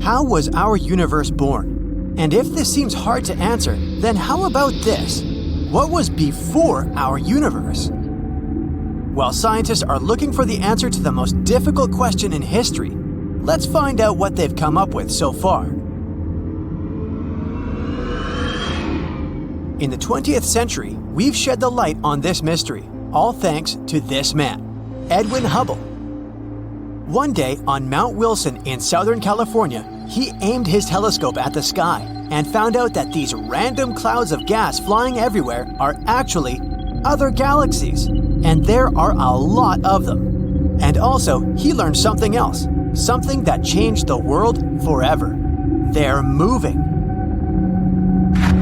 How was our universe born? And if this seems hard to answer, then how about this? What was before our universe? While scientists are looking for the answer to the most difficult question in history, let's find out what they've come up with so far. In the 20th century, we've shed the light on this mystery, all thanks to this man, Edwin Hubble. One day on Mount Wilson in Southern California, he aimed his telescope at the sky and found out that these random clouds of gas flying everywhere are actually other galaxies, and there are a lot of them. And also, he learned something else, something that changed the world forever. They're moving.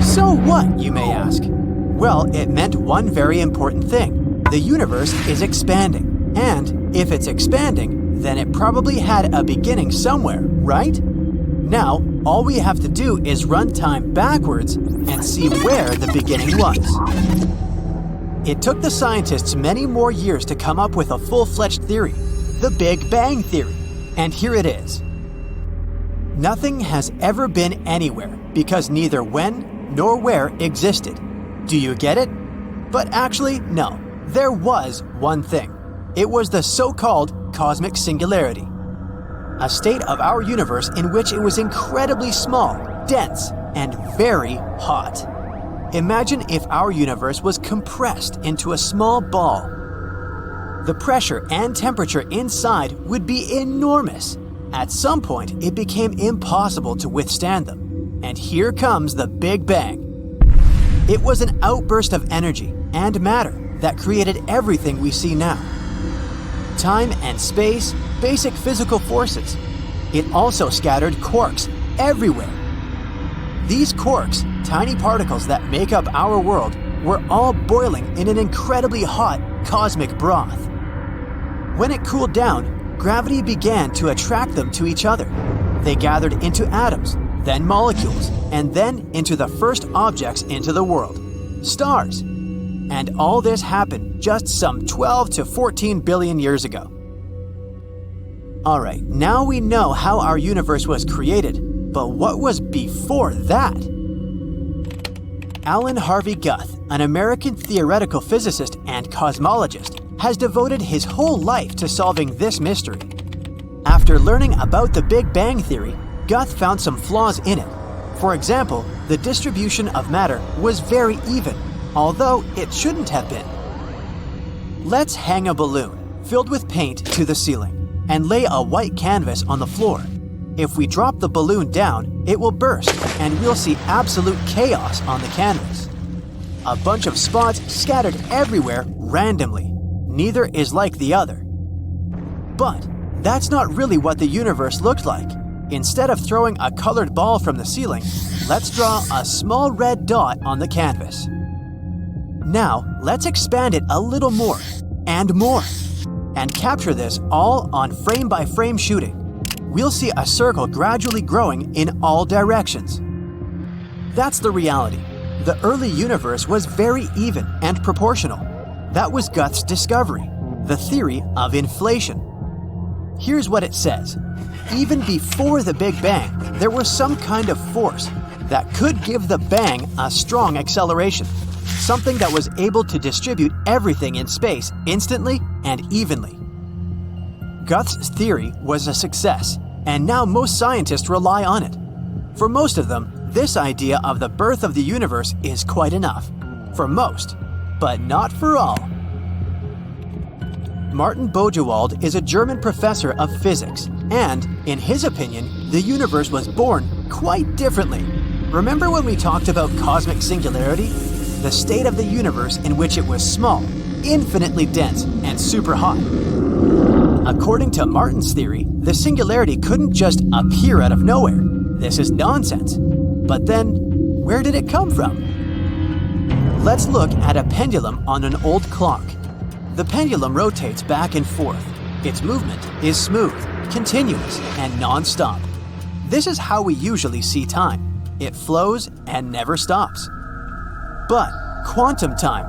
So what, you may ask? Well, it meant one very important thing. The universe is expanding. And if it's expanding, then it probably had a beginning somewhere, right? Now, all we have to do is run time backwards and see where the beginning was. It took the scientists many more years to come up with a full-fledged theory, the Big Bang Theory. And here it is. Nothing has ever been anywhere because neither when nor where existed. Do you get it? But actually, no. There was one thing. It was the so-called cosmic singularity, a state of our universe in which it was incredibly small, dense, and very hot. Imagine if our universe was compressed into a small ball. The pressure and temperature inside would be enormous. At some point, it became impossible to withstand them. And here comes the Big Bang. It was an outburst of energy and matter that created everything we see now. Time and space, basic physical forces. It also scattered quarks everywhere. These quarks, tiny particles that make up our world, were all boiling in an incredibly hot cosmic broth. When it cooled down, gravity began to attract them to each other. They gathered into atoms, then molecules, and then into the first objects into the world, stars. And all this happened just some 12 to 14 billion years ago. Alright, now we know how our universe was created, but what was before that? Alan Harvey Guth, an American theoretical physicist and cosmologist, has devoted his whole life to solving this mystery. After learning about the Big Bang Theory, Guth found some flaws in it. For example, the distribution of matter was very even, although it shouldn't have been. Let's hang a balloon filled with paint to the ceiling and lay a white canvas on the floor. If we drop the balloon down, it will burst and we'll see absolute chaos on the canvas. A bunch of spots scattered everywhere randomly. Neither is like the other. But that's not really what the universe looked like. Instead of throwing a colored ball from the ceiling, let's draw a small red dot on the canvas. Now, let's expand it a little more, and capture this all on frame-by-frame shooting. We'll see a circle gradually growing in all directions. That's the reality. The early universe was very even and proportional. That was Guth's discovery, the theory of inflation. Here's what it says. Even before the Big Bang, there was some kind of force that could give the bang a strong acceleration, something that was able to distribute everything in space instantly and evenly. Guth's theory was a success, and now most scientists rely on it. For most of them, this idea of the birth of the universe is quite enough. For most, but not for all. Martin Bojewald is a German professor of physics, and, in his opinion, the universe was born quite differently. Remember when we talked about cosmic singularity? The state of the universe in which it was small, infinitely dense, and super hot. According to Martin's theory, the singularity couldn't just appear out of nowhere. This is nonsense. But then, where did it come from? Let's look at a pendulum on an old clock. The pendulum rotates back and forth. Its movement is smooth, continuous, and non-stop. This is how we usually see time. It flows and never stops. But quantum time,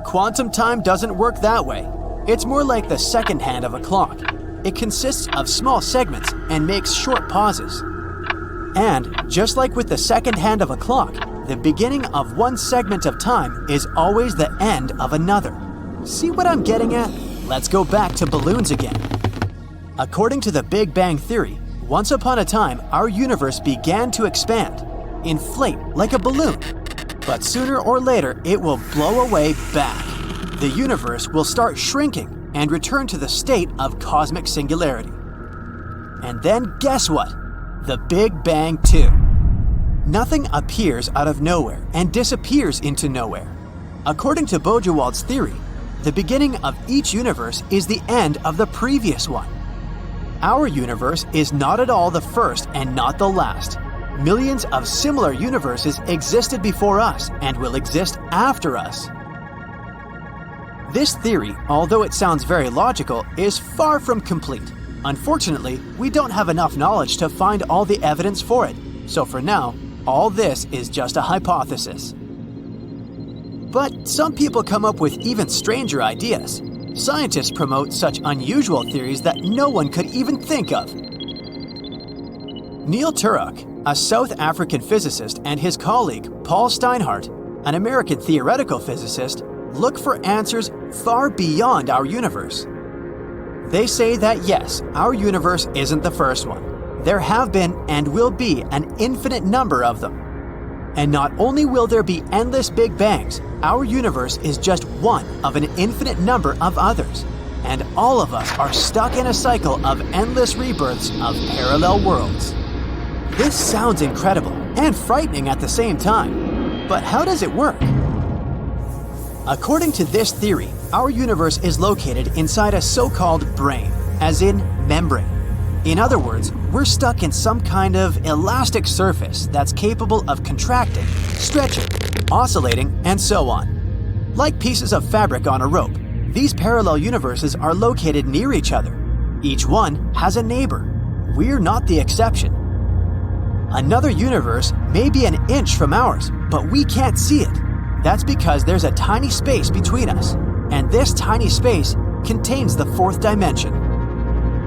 quantum time doesn't work that way. It's more like the second hand of a clock. it consists of small segments and makes short pauses. And just like with the second hand of a clock, the beginning of one segment of time is always the end of another. See what I'm getting at? Let's go back to balloons again. According to the Big Bang Theory, once upon a time, our universe began to expand, inflate like a balloon. But sooner or later, it will blow away back. The universe will start shrinking and return to the state of cosmic singularity. And then guess what? The Big Bang too. Nothing appears out of nowhere and disappears into nowhere. According to Bojewald's theory, the beginning of each universe is the end of the previous one. Our universe is not at all the first and not the last. Millions of similar universes existed before us and will exist after us. This theory, although it sounds very logical, is far from complete. Unfortunately, we don't have enough knowledge to find all the evidence for it, so for now, all this is just a hypothesis. But some people come up with even stranger ideas. Scientists promote such unusual theories that no one could even think of. Neil Turok, a South African physicist, and his colleague Paul Steinhardt, an American theoretical physicist, look for answers far beyond our universe. They say that yes, our universe isn't the first one. There have been and will be an infinite number of them. And not only will there be endless Big Bangs, our universe is just one of an infinite number of others. And all of us are stuck in a cycle of endless rebirths of parallel worlds. This sounds incredible and frightening at the same time. But how does it work? According to this theory, our universe is located inside a so-called brain, as in membrane. In other words, we're stuck in some kind of elastic surface that's capable of contracting, stretching, oscillating, and so on. Like pieces of fabric on a rope, these parallel universes are located near each other. Each one has a neighbor. We're not the exception. Another universe may be an inch from ours, but we can't see it. That's because there's a tiny space between us, and this tiny space contains the fourth dimension.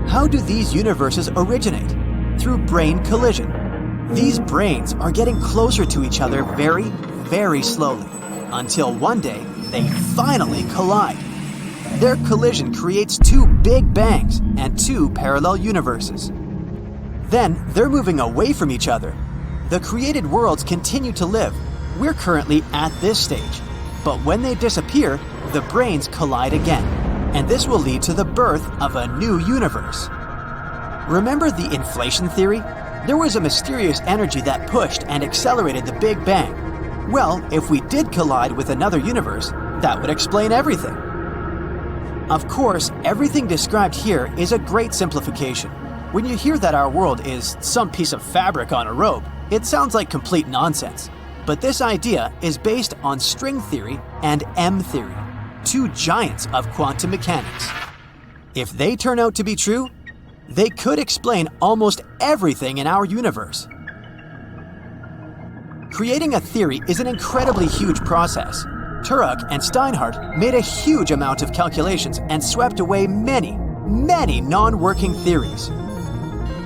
How do these universes originate? Through brain collision. These brains are getting closer to each other very, very slowly, until one day they finally collide. Their collision creates two Big Bangs and two parallel universes. Then they're moving away from each other. The created worlds continue to live. We're currently at this stage. But when they disappear, the brains collide again. And this will lead to the birth of a new universe. Remember the inflation theory? There was a mysterious energy that pushed and accelerated the Big Bang. Well, if we did collide with another universe, that would explain everything. Of course, everything described here is a great simplification. When you hear that our world is some piece of fabric on a rope, it sounds like complete nonsense. But this idea is based on string theory and M theory, two giants of quantum mechanics. If they turn out to be true, they could explain almost everything in our universe. Creating a theory is an incredibly huge process. Turok and Steinhardt made a huge amount of calculations and swept away many, many non-working theories.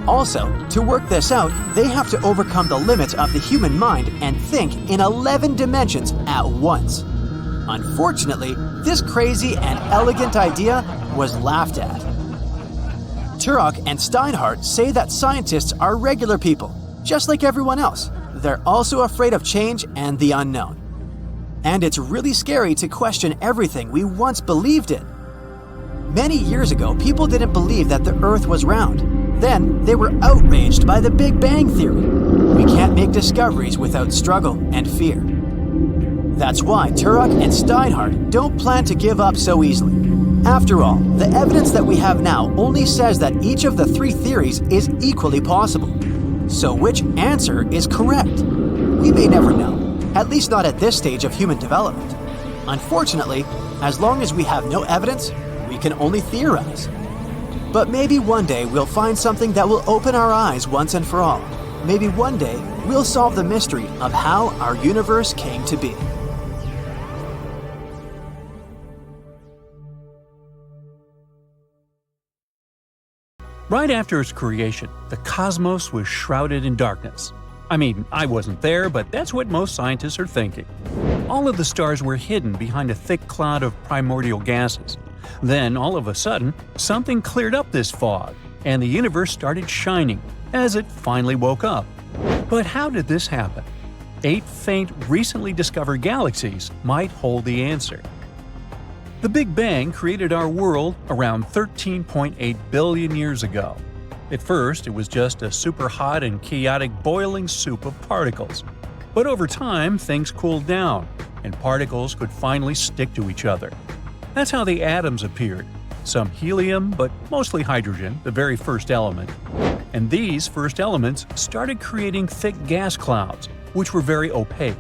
Also, to work this out, they have to overcome the limits of the human mind and think in 11 dimensions at once. Unfortunately, this crazy and elegant idea was laughed at. Turok and Steinhardt say that scientists are regular people, just like everyone else. They're also afraid of change and the unknown. And it's really scary to question everything we once believed in. Many years ago, people didn't believe that the Earth was round. Then they were outraged by the Big Bang Theory. We can't make discoveries without struggle and fear. That's why Turok and Steinhardt don't plan to give up so easily. After all, the evidence that we have now only says that each of the three theories is equally possible. So which answer is correct? We may never know, at least not at this stage of human development. Unfortunately, as long as we have no evidence, we can only theorize. But maybe one day we'll find something that will open our eyes once and for all. Maybe one day we'll solve the mystery of how our universe came to be. Right after its creation, the cosmos was shrouded in darkness. I mean, I wasn't there, but that's what most scientists are thinking. All of the stars were hidden behind a thick cloud of primordial gases. Then, all of a sudden, something cleared up this fog, and the universe started shining as it finally woke up. But how did this happen? 8 faint, recently discovered galaxies might hold the answer. The Big Bang created our world around 13.8 billion years ago. At first, it was just a super hot and chaotic boiling soup of particles. But over time, things cooled down, and particles could finally stick to each other. That's how the atoms appeared. Some helium, but mostly hydrogen, the very first element. And these first elements started creating thick gas clouds, which were very opaque.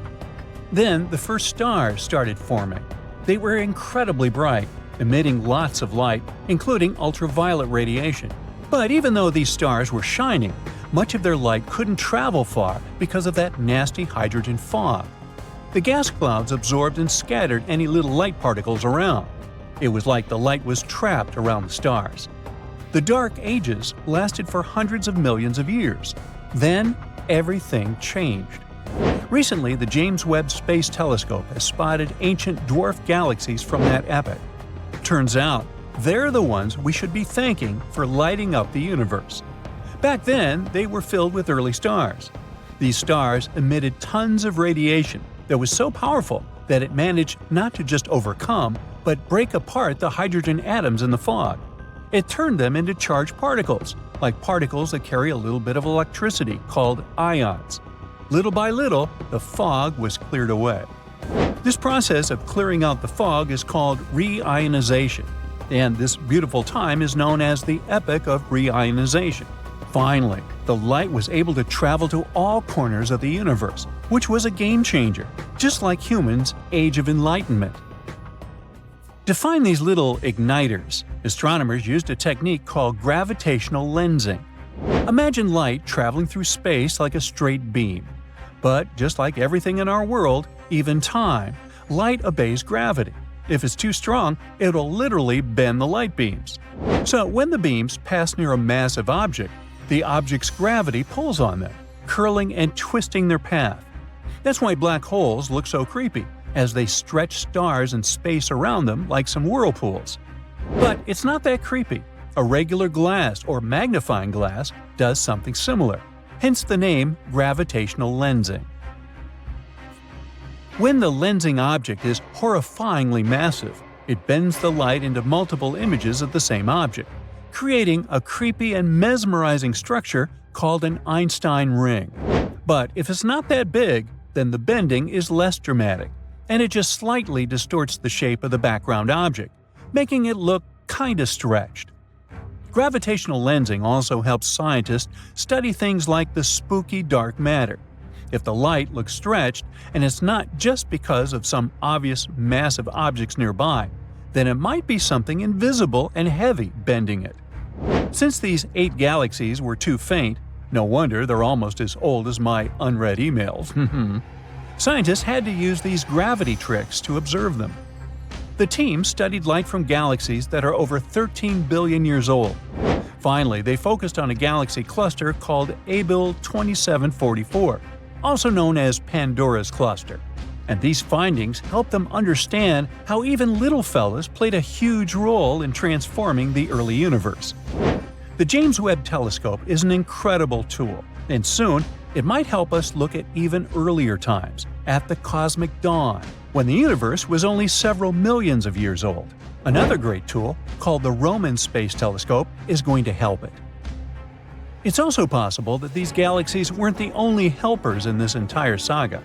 Then the first stars started forming. They were incredibly bright, emitting lots of light, including ultraviolet radiation. But even though these stars were shining, much of their light couldn't travel far because of that nasty hydrogen fog. The gas clouds absorbed and scattered any little light particles around. It was like the light was trapped around the stars. The Dark Ages lasted for hundreds of millions of years. Then, everything changed. Recently, the James Webb Space Telescope has spotted ancient dwarf galaxies from that epoch. Turns out, they're the ones we should be thanking for lighting up the universe. Back then, they were filled with early stars. These stars emitted tons of radiation that was so powerful that it managed not to just overcome, but break apart the hydrogen atoms in the fog. It turned them into charged particles, like particles that carry a little bit of electricity called ions. Little by little, the fog was cleared away. This process of clearing out the fog is called reionization, and this beautiful time is known as the epoch of reionization. Finally, the light was able to travel to all corners of the universe, which was a game changer, just like humans' Age of Enlightenment. To find these little igniters, astronomers used a technique called gravitational lensing. Imagine light traveling through space like a straight beam. But just like everything in our world, even time, light obeys gravity. If it's too strong, it'll literally bend the light beams. So when the beams pass near a massive object, the object's gravity pulls on them, curling and twisting their path. That's why black holes look so creepy, as they stretch stars and space around them like some whirlpools. But it's not that creepy. A regular glass or magnifying glass does something similar, hence the name gravitational lensing. When the lensing object is horrifyingly massive, it bends the light into multiple images of the same object, creating a creepy and mesmerizing structure called an Einstein ring. But if it's not that big, then the bending is less dramatic, and it just slightly distorts the shape of the background object, making it look kinda stretched. Gravitational lensing also helps scientists study things like the spooky dark matter. If the light looks stretched, and it's not just because of some obvious massive objects nearby, then it might be something invisible and heavy bending it. Since these 8 galaxies were too faint, no wonder they're almost as old as my unread emails. Scientists had to use these gravity tricks to observe them. The team studied light from galaxies that are over 13 billion years old. Finally, they focused on a galaxy cluster called Abell 2744, also known as Pandora's Cluster. And these findings helped them understand how even little fellas played a huge role in transforming the early universe. The James Webb Telescope is an incredible tool, and soon it might help us look at even earlier times, at the cosmic dawn, when the universe was only several millions of years old. Another great tool, called the Roman Space Telescope, is going to help it. It's also possible that these galaxies weren't the only helpers in this entire saga.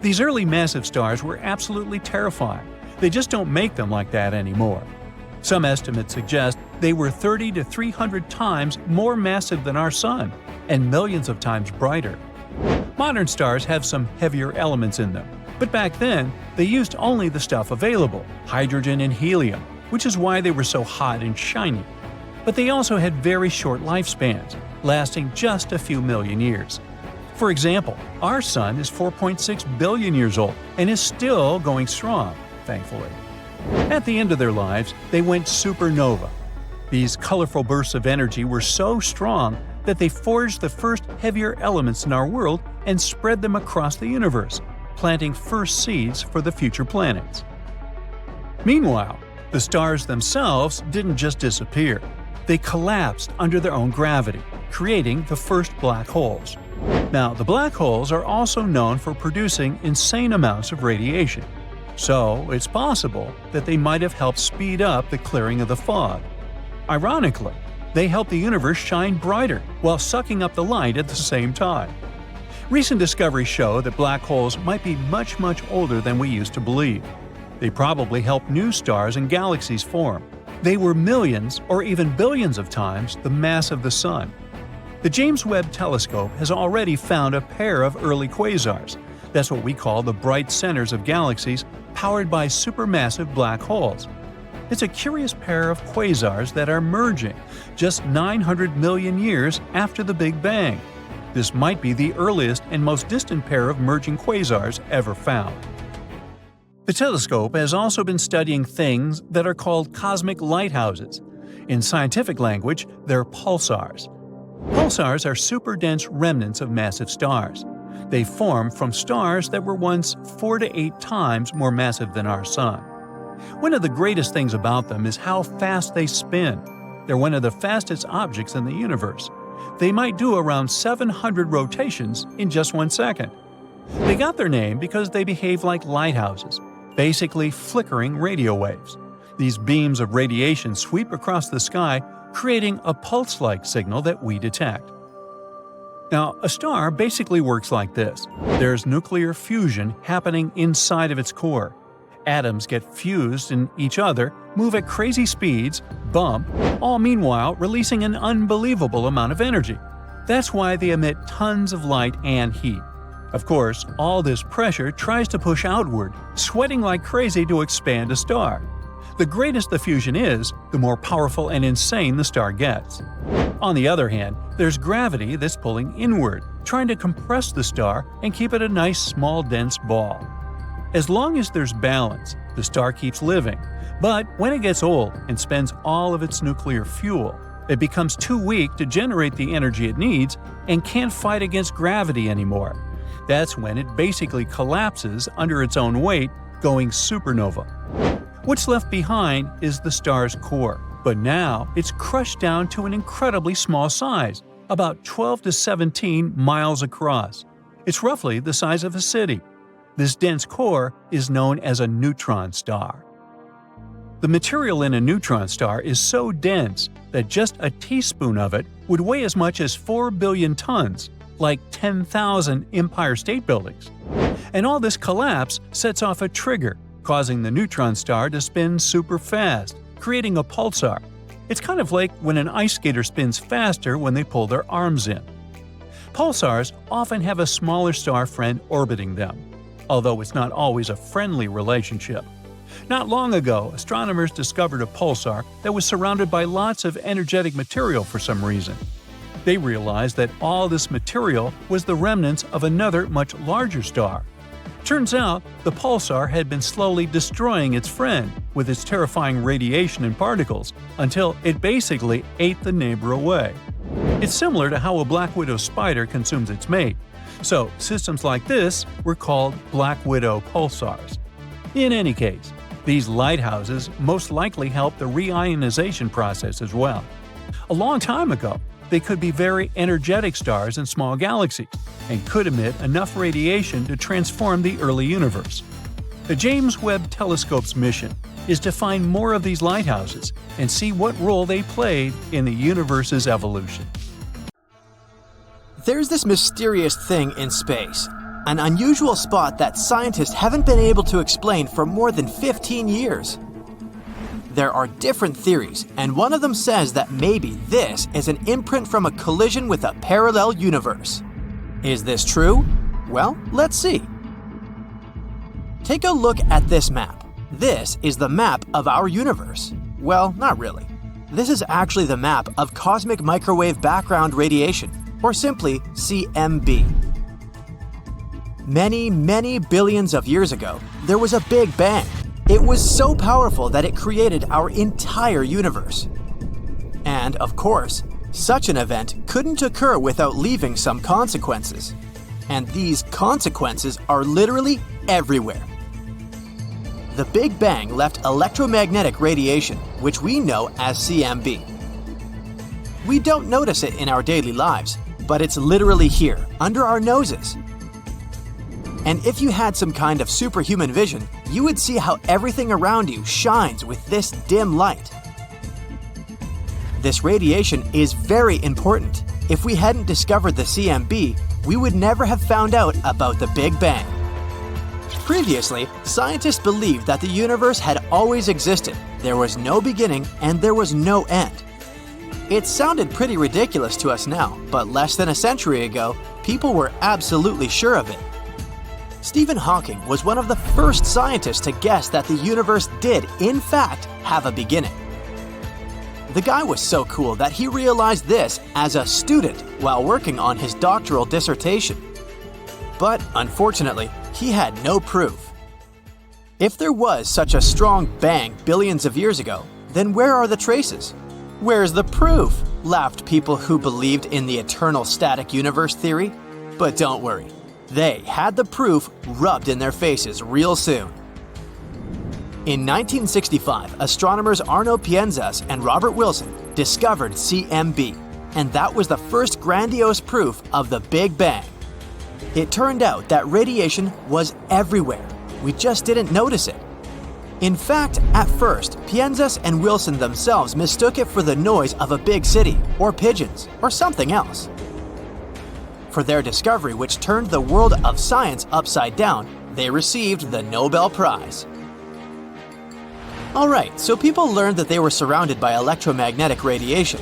These early massive stars were absolutely terrifying. They just don't make them like that anymore. Some estimates suggest they were 30 to 300 times more massive than our Sun, and millions of times brighter. Modern stars have some heavier elements in them, but back then, they used only the stuff available, hydrogen and helium, which is why they were so hot and shiny. But they also had very short lifespans, lasting just a few million years. For example, our Sun is 4.6 billion years old and is still going strong, thankfully. At the end of their lives, they went supernova. These colorful bursts of energy were so strong that they forged the first heavier elements in our world and spread them across the universe, planting first seeds for the future planets. Meanwhile, the stars themselves didn't just disappear. They collapsed under their own gravity, creating the first black holes. Now, the black holes are also known for producing insane amounts of radiation, so it's possible that they might have helped speed up the clearing of the fog. Ironically, they help the universe shine brighter while sucking up the light at the same time. Recent discoveries show that black holes might be much older than we used to believe. They probably helped new stars and galaxies form. They were millions or even billions of times the mass of the Sun. The James Webb Telescope has already found a pair of early quasars. That's what we call the bright centers of galaxies powered by supermassive black holes. It's a curious pair of quasars that are merging just 900 million years after the Big Bang. This might be the earliest and most distant pair of merging quasars ever found. The telescope has also been studying things that are called cosmic lighthouses. In scientific language, they're pulsars. Pulsars are super-dense remnants of massive stars. They form from stars that were once 4 to 8 times more massive than our Sun. One of the greatest things about them is how fast they spin. They're one of the fastest objects in the universe. They might do around 700 rotations in just 1 second. They got their name because they behave like lighthouses, basically flickering radio waves. These beams of radiation sweep across the sky, creating a pulse-like signal that we detect. Now, a star basically works like this. There's nuclear fusion happening inside of its core. Atoms get fused in each other, move at crazy speeds, bump, all meanwhile releasing an unbelievable amount of energy. That's why they emit tons of light and heat. Of course, all this pressure tries to push outward, sweating like crazy to expand a star. The greatest the fusion is, the more powerful and insane the star gets. On the other hand, there's gravity that's pulling inward, trying to compress the star and keep it a nice small dense ball. As long as there's balance, the star keeps living. But when it gets old and spends all of its nuclear fuel, it becomes too weak to generate the energy it needs and can't fight against gravity anymore. That's when it basically collapses under its own weight, going supernova. What's left behind is the star's core, but now it's crushed down to an incredibly small size, about 12 to 17 miles across. It's roughly the size of a city. This dense core is known as a neutron star. The material in a neutron star is so dense that just a teaspoon of it would weigh as much as 4 billion tons, like 10,000 Empire State Buildings. And all this collapse sets off a trigger, causing the neutron star to spin super fast, creating a pulsar. It's kind of like when an ice skater spins faster when they pull their arms in. Pulsars often have a smaller star friend orbiting them, although it's not always a friendly relationship. Not long ago, astronomers discovered a pulsar that was surrounded by lots of energetic material for some reason. They realized that all this material was the remnants of another much larger star. Turns out, the pulsar had been slowly destroying its friend with its terrifying radiation and particles until it basically ate the neighbor away. It's similar to how a black widow spider consumes its mate. So, systems like this were called black widow pulsars. In any case, these lighthouses most likely help the reionization process as well. A long time ago, they could be very energetic stars in small galaxies and could emit enough radiation to transform the early universe. The James Webb Telescope's mission is to find more of these lighthouses and see what role they played in the universe's evolution. There's this mysterious thing in space, an unusual spot that scientists haven't been able to explain for more than 15 years. There are different theories, and one of them says that maybe this is an imprint from a collision with a parallel universe. Is this true? Well, let's see. Take a look at this map. This is the map of our universe. Well, not really. This is actually the map of cosmic microwave background radiation, or simply CMB. Many billions of years ago, there was a Big Bang. It was so powerful that it created our entire universe. And, of course, such an event couldn't occur without leaving some consequences. And these consequences are literally everywhere. The Big Bang left electromagnetic radiation, which we know as CMB. We don't notice it in our daily lives, but it's literally here, under our noses. And if you had some kind of superhuman vision, you would see how everything around you shines with this dim light. This radiation is very important. If we hadn't discovered the CMB, we would never have found out about the Big Bang. Previously, scientists believed that the universe had always existed. There was no beginning and there was no end. It sounded pretty ridiculous to us now, but less than a century ago, people were absolutely sure of it. Stephen Hawking was one of the first scientists to guess that the universe did, in fact, have a beginning. The guy was so cool that he realized this as a student while working on his doctoral dissertation. But unfortunately, he had no proof. If there was such a strong bang billions of years ago, then where are the traces? Where's the proof? Laughed people who believed in the eternal static universe theory. But don't worry, they had the proof rubbed in their faces real soon. In 1965, astronomers Arno Pienzas and Robert Wilson discovered CMB, and that was the first grandiose proof of the Big Bang. It turned out that radiation was everywhere. We just didn't notice it. In fact, at first, Pienzas and Wilson themselves mistook it for the noise of a big city, or pigeons, or something else. For their discovery, which turned the world of science upside down, they received the Nobel Prize. Alright, so people learned that they were surrounded by electromagnetic radiation.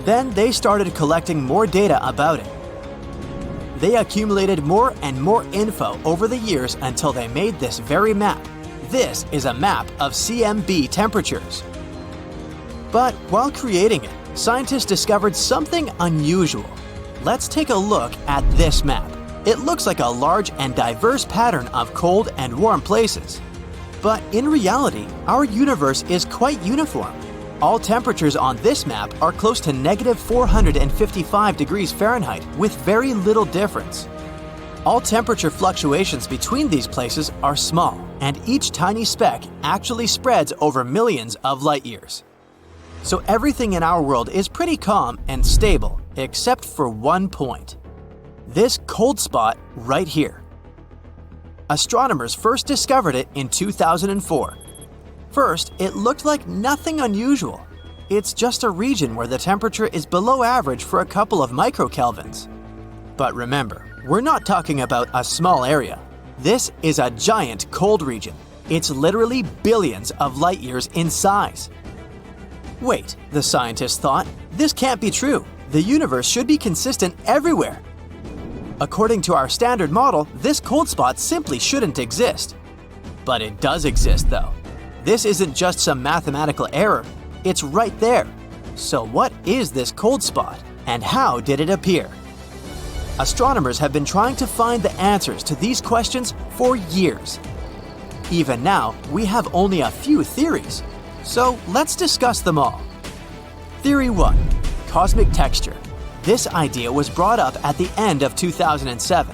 Then they started collecting more data about it. They accumulated more and more info over the years until they made this very map. This is a map of CMB temperatures. But while creating it, scientists discovered something unusual. Let's take a look at this map. It looks like a large and diverse pattern of cold and warm places. But in reality, our universe is quite uniform. All temperatures on this map are close to -455 degrees Fahrenheit with very little difference. All temperature fluctuations between these places are small, and each tiny speck actually spreads over millions of light years. So everything in our world is pretty calm and stable, except for one point. This cold spot right here. Astronomers first discovered it in 2004. First, it looked like nothing unusual. It's just a region where the temperature is below average for a couple of microkelvins. But remember, we're not talking about a small area. This is a giant cold region. It's literally billions of light years in size. Wait, the scientists thought, this can't be true. The universe should be consistent everywhere. According to our standard model, this cold spot simply shouldn't exist. But it does exist though. This isn't just some mathematical error, it's right there. So what is this cold spot, and how did it appear? Astronomers have been trying to find the answers to these questions for years. Even now, we have only a few theories. So let's discuss them all. Theory 1. Cosmic texture. This idea was brought up at the end of 2007.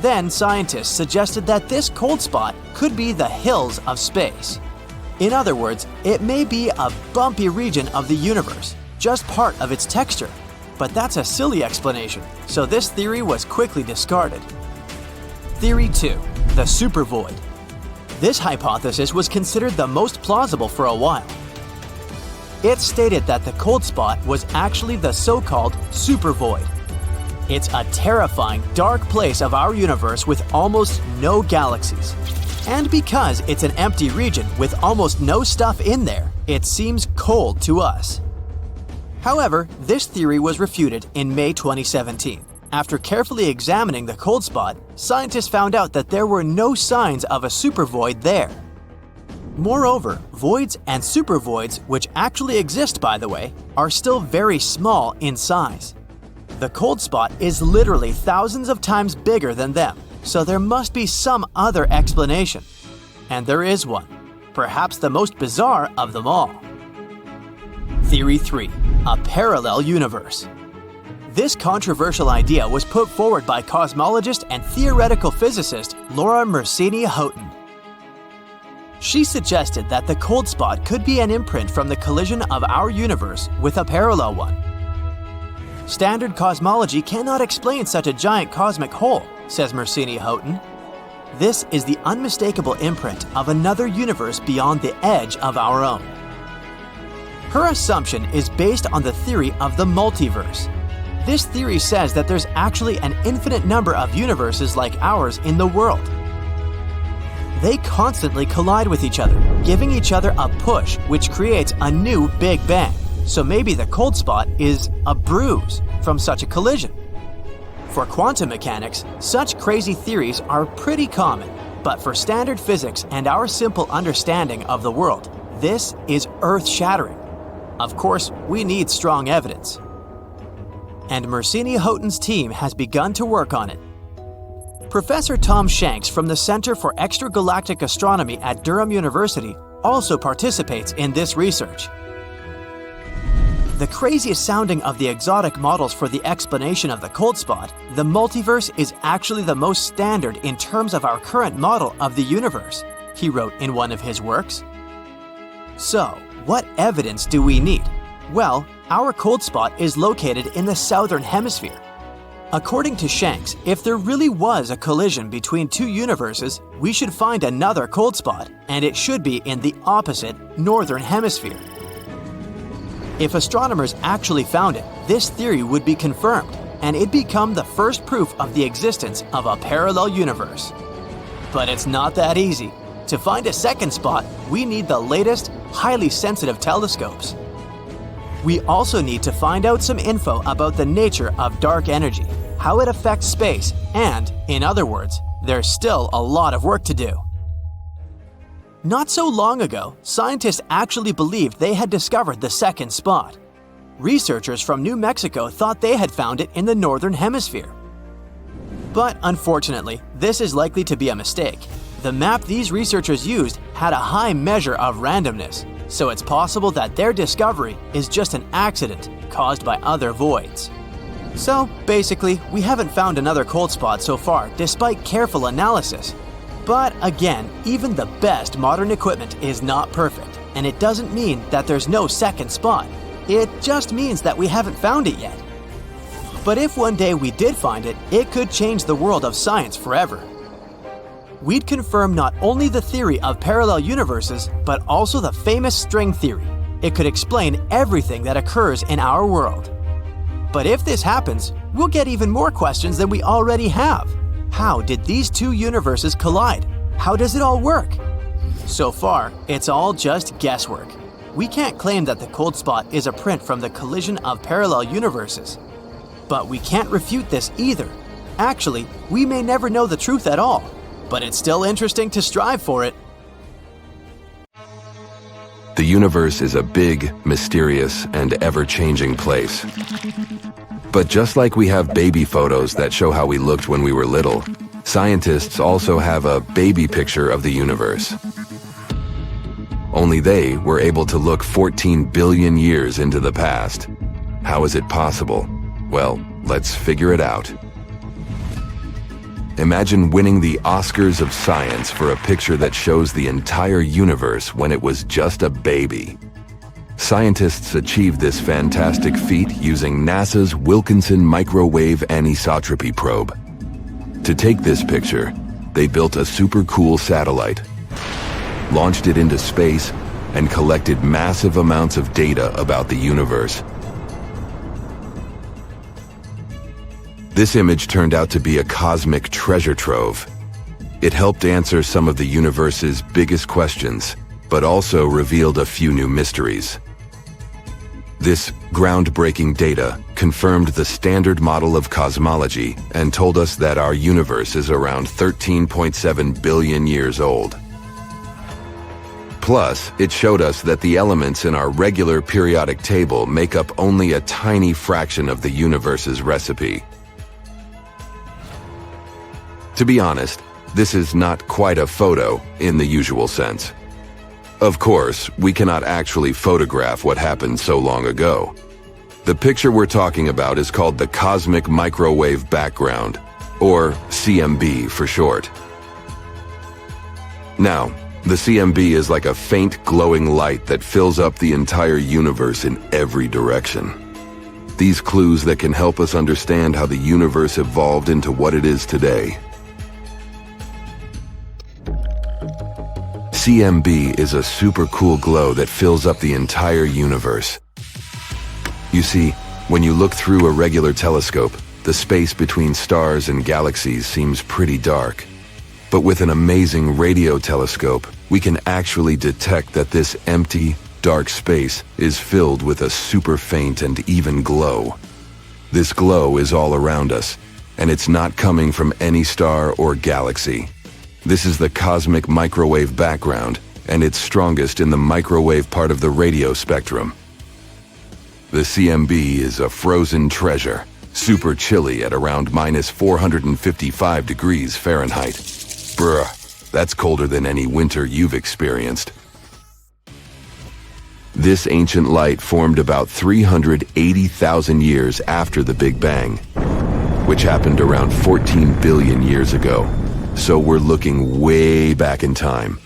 Then scientists suggested that this cold spot could be the hills of space. In other words, it may be a bumpy region of the universe, just part of its texture. But that's a silly explanation, so this theory was quickly discarded. Theory 2. The supervoid. This hypothesis was considered the most plausible for a while. It stated that the cold spot was actually the so-called supervoid. It's a terrifying, dark place of our universe with almost no galaxies. And because it's an empty region with almost no stuff in there, it seems cold to us. However, this theory was refuted in May 2017. After carefully examining the cold spot, scientists found out that there were no signs of a supervoid there. Moreover, voids and supervoids, which actually exist by the way, are still very small in size. The cold spot is literally thousands of times bigger than them, so there must be some other explanation. And there is one, perhaps the most bizarre of them all. Theory 3. A parallel universe. This controversial idea was put forward by cosmologist and theoretical physicist Laura Mersini-Houghton. She suggested that the cold spot could be an imprint from the collision of our universe with a parallel one. Standard cosmology cannot explain such a giant cosmic hole, says Mersini-Houghton. This is the unmistakable imprint of another universe beyond the edge of our own. Her assumption is based on the theory of the multiverse. This theory says that there's actually an infinite number of universes like ours in the world. They constantly collide with each other, giving each other a push which creates a new Big Bang. So maybe the cold spot is a bruise from such a collision. For quantum mechanics, such crazy theories are pretty common, but for standard physics and our simple understanding of the world, this is earth-shattering. Of course, we need strong evidence. And Mersini-Houghton's team has begun to work on it. Professor Tom Shanks from the Center for Extragalactic Astronomy at Durham University also participates in this research. The craziest sounding of the exotic models for the explanation of the cold spot, the multiverse is actually the most standard in terms of our current model of the universe, he wrote in one of his works. So, what evidence do we need? Well, our cold spot is located in the southern hemisphere. According to Shanks, if there really was a collision between two universes, we should find another cold spot, and it should be in the opposite northern hemisphere. If astronomers actually found it, this theory would be confirmed, and it'd become the first proof of the existence of a parallel universe. But it's not that easy. To find a second spot, we need the latest, highly sensitive telescopes. We also need to find out some info about the nature of dark energy, how it affects space, and, in other words, there's still a lot of work to do. Not so long ago, scientists actually believed they had discovered the second spot. Researchers from New Mexico thought they had found it in the northern hemisphere. But unfortunately, this is likely to be a mistake. The map these researchers used had a high measure of randomness, so it's possible that their discovery is just an accident caused by other voids. So, basically, we haven't found another cold spot so far despite careful analysis. But again, even the best modern equipment is not perfect, and it doesn't mean that there's no second spot. It just means that we haven't found it yet. But if one day we did find it, it could change the world of science forever. We'd confirm not only the theory of parallel universes, but also the famous string theory. It could explain everything that occurs in our world. But if this happens, we'll get even more questions than we already have. How did these two universes collide? How does it all work? So far, it's all just guesswork. We can't claim that the cold spot is a print from the collision of parallel universes. But we can't refute this either. Actually, we may never know the truth at all. But it's still interesting to strive for it. The universe is a big, mysterious, and ever-changing place. But just like we have baby photos that show how we looked when we were little, scientists also have a baby picture of the universe. Only they were able to look 14 billion years into the past. How is it possible? Well, let's figure it out. Imagine winning the Oscars of science for a picture that shows the entire universe when it was just a baby. Scientists achieved this fantastic feat using NASA's Wilkinson Microwave Anisotropy Probe. To take this picture, they built a super cool satellite, launched it into space, and collected massive amounts of data about the universe. This image turned out to be a cosmic treasure trove. It helped answer some of the universe's biggest questions, but also revealed a few new mysteries. This groundbreaking data confirmed the standard model of cosmology and told us that our universe is around 13.7 billion years old. Plus, it showed us that the elements in our regular periodic table make up only a tiny fraction of the universe's recipe. To be honest, this is not quite a photo in the usual sense. Of course, we cannot actually photograph what happened so long ago. The picture we're talking about is called the cosmic microwave background, or CMB for short. Now, the CMB is like a faint glowing light that fills up the entire universe in every direction. These clues that can help us understand how the universe evolved into what it is today. CMB is a super cool glow that fills up the entire universe. You see, when you look through a regular telescope, the space between stars and galaxies seems pretty dark. But with an amazing radio telescope, we can actually detect that this empty, dark space is filled with a super faint and even glow. This glow is all around us, and it's not coming from any star or galaxy. This is the cosmic microwave background, and it's strongest in the microwave part of the radio spectrum. The CMB is a frozen treasure, super chilly at around minus 455 degrees Fahrenheit. Bruh, that's colder than any winter you've experienced. This ancient light formed about 380,000 years after the Big Bang, which happened around 14 billion years ago. So we're looking way back in time.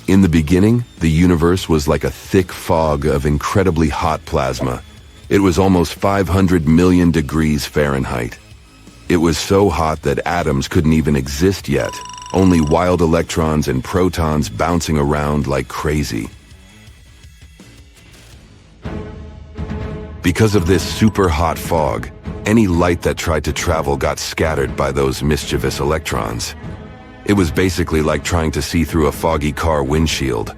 In the beginning, the universe was like a thick fog of incredibly hot plasma. It was almost 500 million degrees Fahrenheit. It was so hot that atoms couldn't even exist yet, only wild electrons and protons bouncing around like crazy. Because of this super hot fog, any light that tried to travel got scattered by those mischievous electrons. It was basically like trying to see through a foggy car windshield.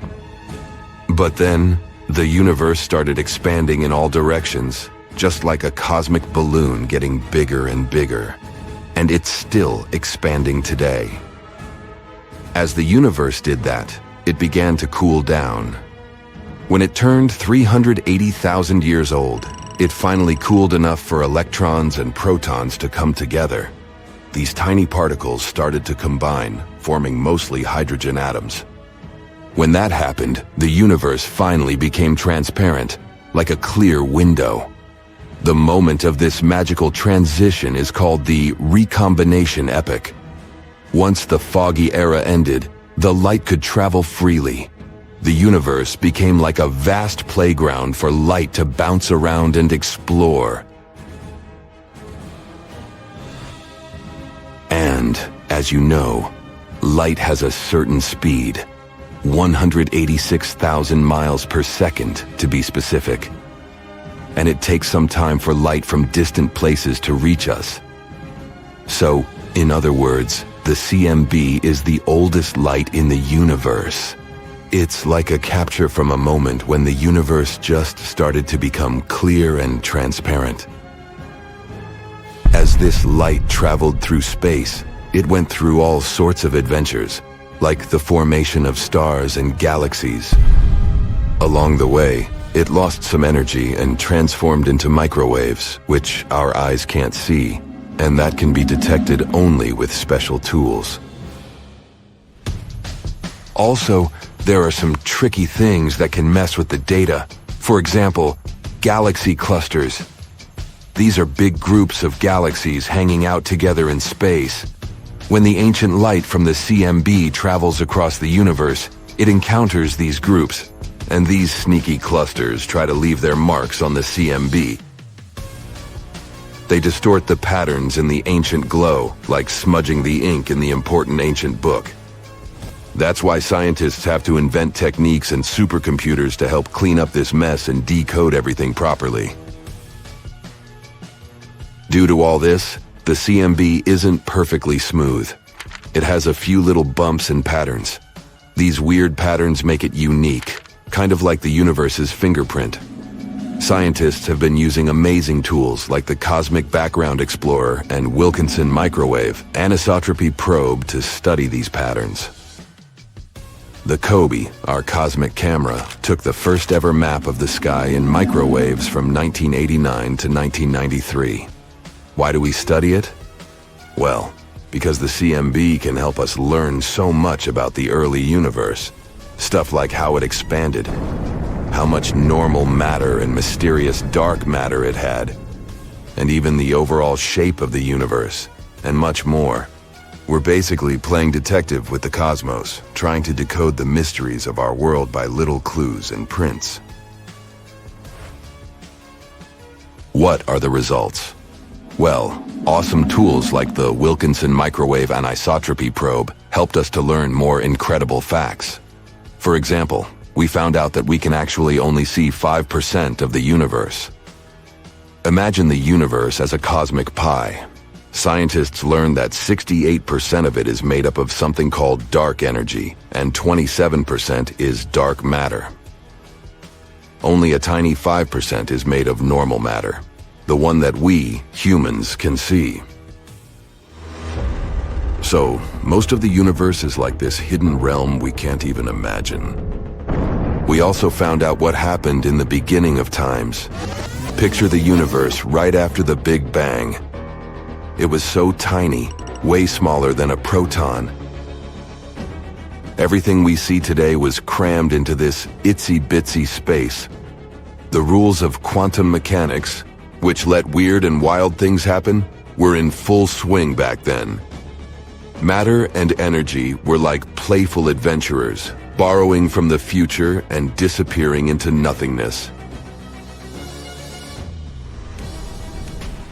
But then, the universe started expanding in all directions, just like a cosmic balloon getting bigger and bigger. And it's still expanding today. As the universe did that, it began to cool down. When it turned 380,000 years old, it finally cooled enough for electrons and protons to come together. These tiny particles started to combine, forming mostly hydrogen atoms. When that happened, the universe finally became transparent, like a clear window. The moment of this magical transition is called the recombination epoch. Once the foggy era ended, the light could travel freely. The universe became like a vast playground for light to bounce around and explore. And, as you know, light has a certain speed, 186,000 miles per second to be specific. And it takes some time for light from distant places to reach us. So, in other words, the CMB is the oldest light in the universe. It's like a capture from a moment when the universe just started to become clear and transparent. As this light traveled through space, it went through all sorts of adventures, like the formation of stars and galaxies. Along the way, it lost some energy and transformed into microwaves, which our eyes can't see, and that can be detected only with special tools. Also, there are some tricky things that can mess with the data. For example, galaxy clusters. These are big groups of galaxies hanging out together in space. When the ancient light from the CMB travels across the universe, it encounters these groups, and these sneaky clusters try to leave their marks on the CMB. They distort the patterns in the ancient glow, like smudging the ink in the important ancient book. That's why scientists have to invent techniques and supercomputers to help clean up this mess and decode everything properly. Due to all this, the CMB isn't perfectly smooth. It has a few little bumps and patterns. These weird patterns make it unique, kind of like the universe's fingerprint. Scientists have been using amazing tools like the Cosmic Background Explorer and Wilkinson Microwave Anisotropy Probe to study these patterns. The COBE, our cosmic camera, took the first ever map of the sky in microwaves from 1989 to 1993. Why do we study it? Well, because the CMB can help us learn so much about the early universe, Stuff like how it expanded, how much normal matter and mysterious dark matter it had, and even the overall shape of the universe, and much more. We're basically playing detective with the cosmos, trying to decode the mysteries of our world by little clues and prints. What are the results? Well, awesome tools like the Wilkinson Microwave Anisotropy Probe helped us to learn more incredible facts. For example, we found out that we can actually only see 5% of the universe. Imagine the universe as a cosmic pie. Scientists learned that 68% of it is made up of something called dark energy, and 27% is dark matter. Only a tiny 5% is made of normal matter, the one that we, humans, can see. So, most of the universe is like this hidden realm we can't even imagine. We also found out what happened in the beginning of times. Picture the universe right after the Big Bang. It was so tiny, way smaller than a proton. Everything we see today was crammed into this itsy-bitsy space. The rules of quantum mechanics, which let weird and wild things happen, were in full swing back then. Matter and energy were like playful adventurers, borrowing from the future and disappearing into nothingness.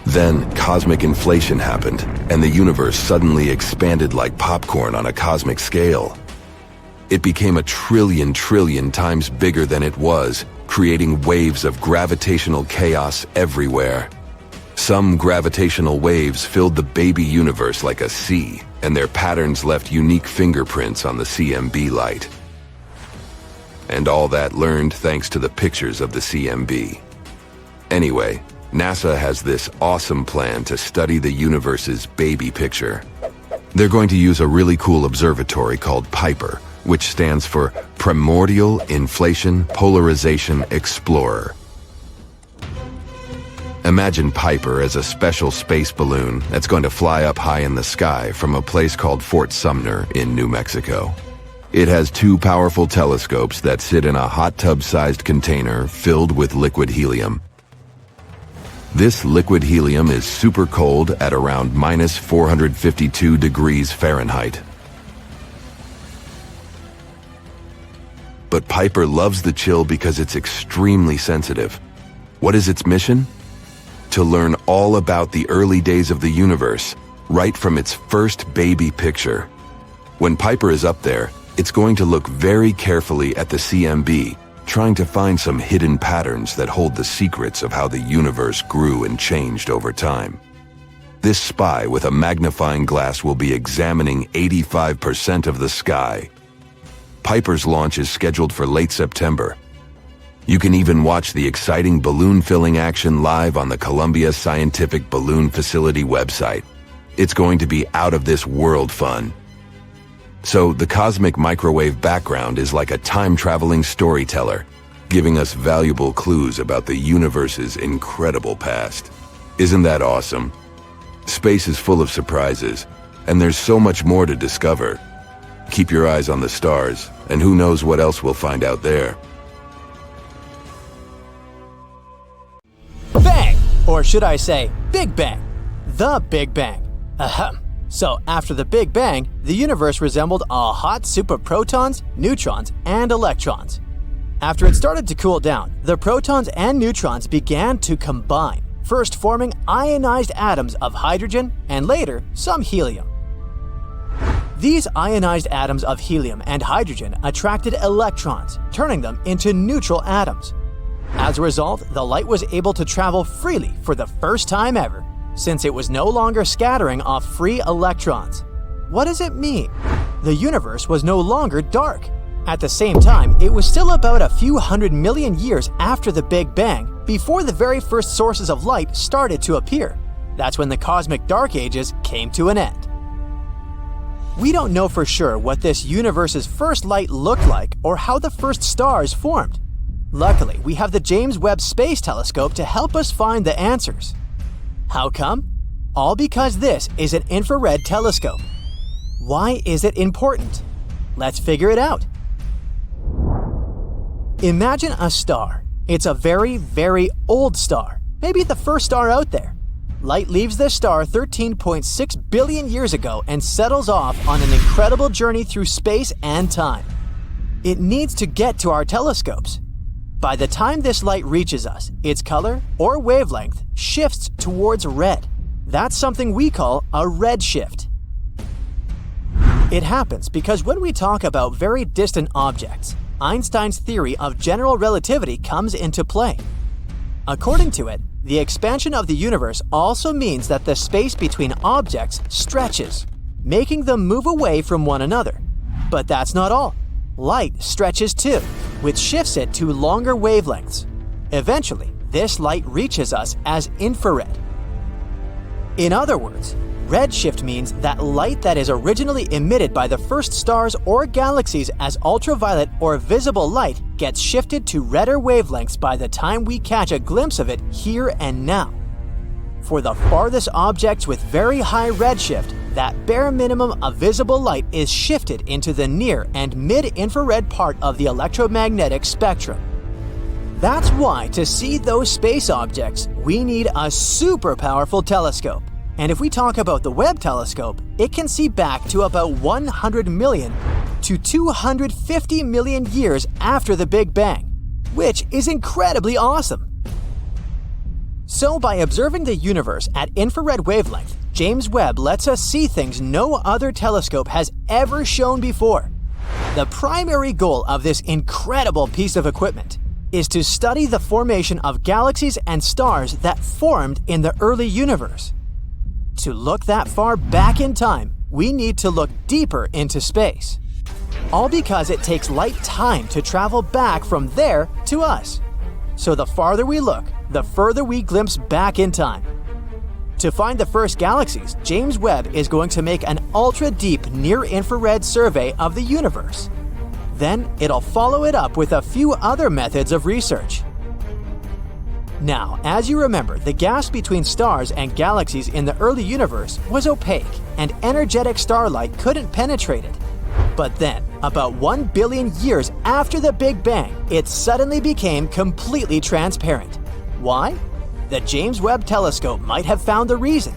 Then, cosmic inflation happened, and the universe suddenly expanded like popcorn on a cosmic scale. It became a trillion times bigger than it was, creating waves of gravitational chaos everywhere. Some gravitational waves filled the baby universe like a sea, and their patterns left unique fingerprints on the CMB light. And all that learned thanks to the pictures of the CMB. Anyway, NASA has this awesome plan to study the universe's baby picture. They're going to use a really cool observatory called PIPER, which stands for Primordial Inflation Polarization Explorer. Imagine PIPER as a special space balloon that's going to fly up high in the sky from a place called Fort Sumner in New Mexico. It has two powerful telescopes that sit in a hot tub-sized container filled with liquid helium. This liquid helium is super cold at around minus 452 degrees Fahrenheit. But PIPER loves the chill because it's extremely sensitive. What is its mission? To learn all about the early days of the universe, right from its first baby picture. When PIPER is up there, it's going to look very carefully at the CMB, trying to find some hidden patterns that hold the secrets of how the universe grew and changed over time. This spy with a magnifying glass will be examining 85% of the sky. PIPER's launch is scheduled for late September. You can even watch the exciting balloon filling action live on the Columbia Scientific Balloon Facility website. It's going to be out of this world fun. So the cosmic microwave background is like a time-traveling storyteller, giving us valuable clues about the universe's incredible past. Isn't that awesome? Space is full of surprises, and there's so much more to discover. Keep your eyes on the stars, and who knows what else we'll find out there. Bang! Or should I say, Big Bang. The Big Bang. Ahem. So, after the Big Bang, the universe resembled a hot soup of protons, neutrons, and electrons. After it started to cool down, the protons and neutrons began to combine, first forming ionized atoms of hydrogen and later some helium. These ionized atoms of helium and hydrogen attracted electrons, turning them into neutral atoms. As a result, the light was able to travel freely for the first time ever, since it was no longer scattering off free electrons. What does it mean? The universe was no longer dark. At the same time, it was still about a few 100 million years after the Big Bang before the very first sources of light started to appear. That's when the cosmic dark ages came to an end. We don't know for sure what this universe's first light looked like or how the first stars formed. Luckily, we have the James Webb Space Telescope to help us find the answers. How come? All because this is an infrared telescope. Why is it important? Let's figure it out. Imagine a star. It's a very, very old star, maybe the first star out there. Light leaves this star 13.6 billion years ago and settles off on an incredible journey through space and time. It needs to get to our telescopes. By the time this light reaches us, its color or wavelength shifts towards red. That's something we call a redshift. It happens because when we talk about very distant objects, Einstein's theory of general relativity comes into play. According to it, the expansion of the universe also means that the space between objects stretches, making them move away from one another. But that's not all. Light stretches too, which shifts it to longer wavelengths. Eventually, this light reaches us as infrared. In other words, redshift means that light that is originally emitted by the first stars or galaxies as ultraviolet or visible light gets shifted to redder wavelengths by the time we catch a glimpse of it here and now. For the farthest objects with very high redshift, that bare minimum of visible light is shifted into the near and mid-infrared part of the electromagnetic spectrum. That's why to see those space objects, we need a super powerful telescope. And if we talk about the Webb telescope, it can see back to about 100 million to 250 million years after the Big Bang, which is incredibly awesome. So by observing the universe at infrared wavelength, James Webb lets us see things no other telescope has ever shown before. The primary goal of this incredible piece of equipment is to study the formation of galaxies and stars that formed in the early universe. To look that far back in time, we need to look deeper into space. All because it takes light time to travel back from there to us. So the farther we look, the further we glimpse back in time. To find the first galaxies, James Webb is going to make an ultra-deep near-infrared survey of the universe. Then it'll follow it up with a few other methods of research. Now, as you remember, the gas between stars and galaxies in the early universe was opaque, and energetic starlight couldn't penetrate it. But then, about 1 billion years after the Big Bang, it suddenly became completely transparent. Why? The James Webb telescope might have found the reason.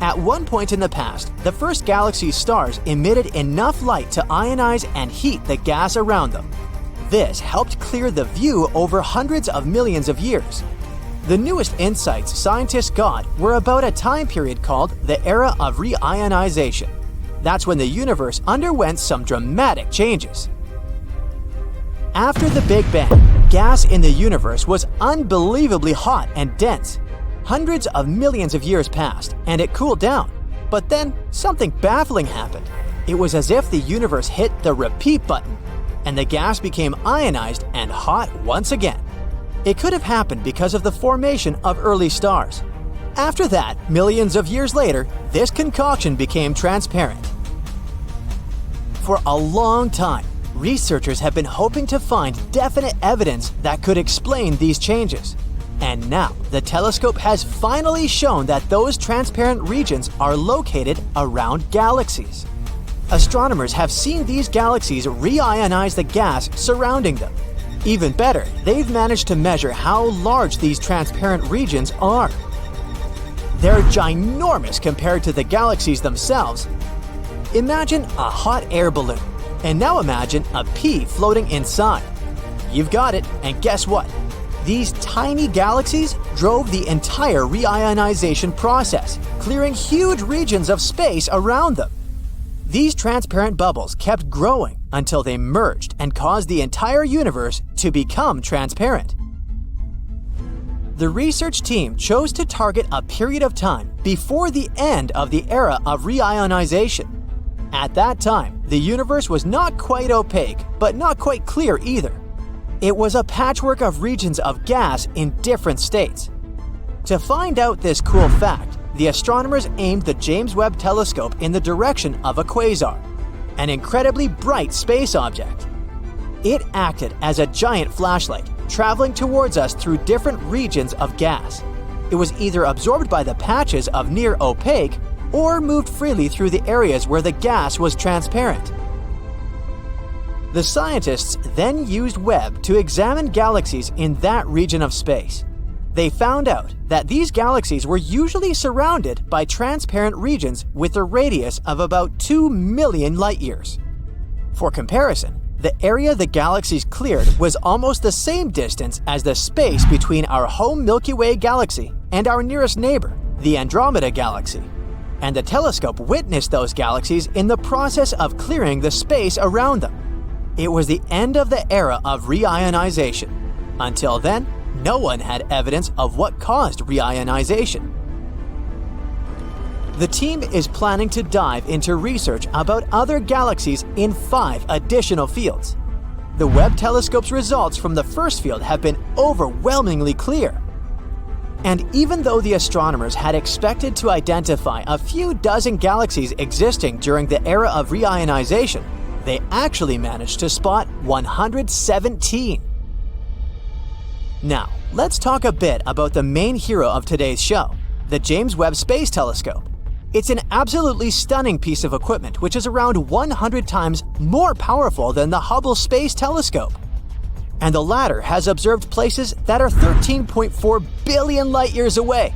At one point in the past, the first galaxy's stars emitted enough light to ionize and heat the gas around them. This helped clear the view over hundreds of millions of years. The newest insights scientists got were about a time period called the era of reionization. That's when the universe underwent some dramatic changes. After the Big Bang, gas in the universe was unbelievably hot and dense. Hundreds of millions of years passed, and it cooled down. But then, something baffling happened. It was as if the universe hit the repeat button, and the gas became ionized and hot once again. It could have happened because of the formation of early stars. After that, millions of years later, this concoction became transparent. For a long time, researchers have been hoping to find definite evidence that could explain these changes. And now, the telescope has finally shown that those transparent regions are located around galaxies. Astronomers have seen these galaxies reionize the gas surrounding them. Even better, they've managed to measure how large these transparent regions are. They're ginormous compared to the galaxies themselves. Imagine a hot air balloon, and now imagine a pea floating inside. You've got it, and guess what? These tiny galaxies drove the entire reionization process, clearing huge regions of space around them. These transparent bubbles kept growing until they merged and caused the entire universe to become transparent. The research team chose to target a period of time before the end of the era of reionization. At that time, the universe was not quite opaque, but not quite clear either. It was a patchwork of regions of gas in different states. To find out this cool fact, the astronomers aimed the James Webb telescope in the direction of a quasar, an incredibly bright space object. It acted as a giant flashlight, traveling towards us through different regions of gas. It was either absorbed by the patches of near opaque or moved freely through the areas where the gas was transparent. The scientists then used Webb to examine galaxies in that region of space. They found out that these galaxies were usually surrounded by transparent regions with a radius of about 2 million light-years. For comparison, the area the galaxies cleared was almost the same distance as the space between our home Milky Way galaxy and our nearest neighbor, the Andromeda Galaxy. And the telescope witnessed those galaxies in the process of clearing the space around them. It was the end of the era of reionization. Until then, no one had evidence of what caused reionization. The team is planning to dive into research about other galaxies in 5 additional fields. The Webb telescope's results from the first field have been overwhelmingly clear. And even though the astronomers had expected to identify a few dozen galaxies existing during the era of reionization, they actually managed to spot 117. Now, let's talk a bit about the main hero of today's show, the James Webb Space Telescope. It's an absolutely stunning piece of equipment which is around 100 times more powerful than the Hubble Space Telescope. And the latter has observed places that are 13.4 billion light-years away.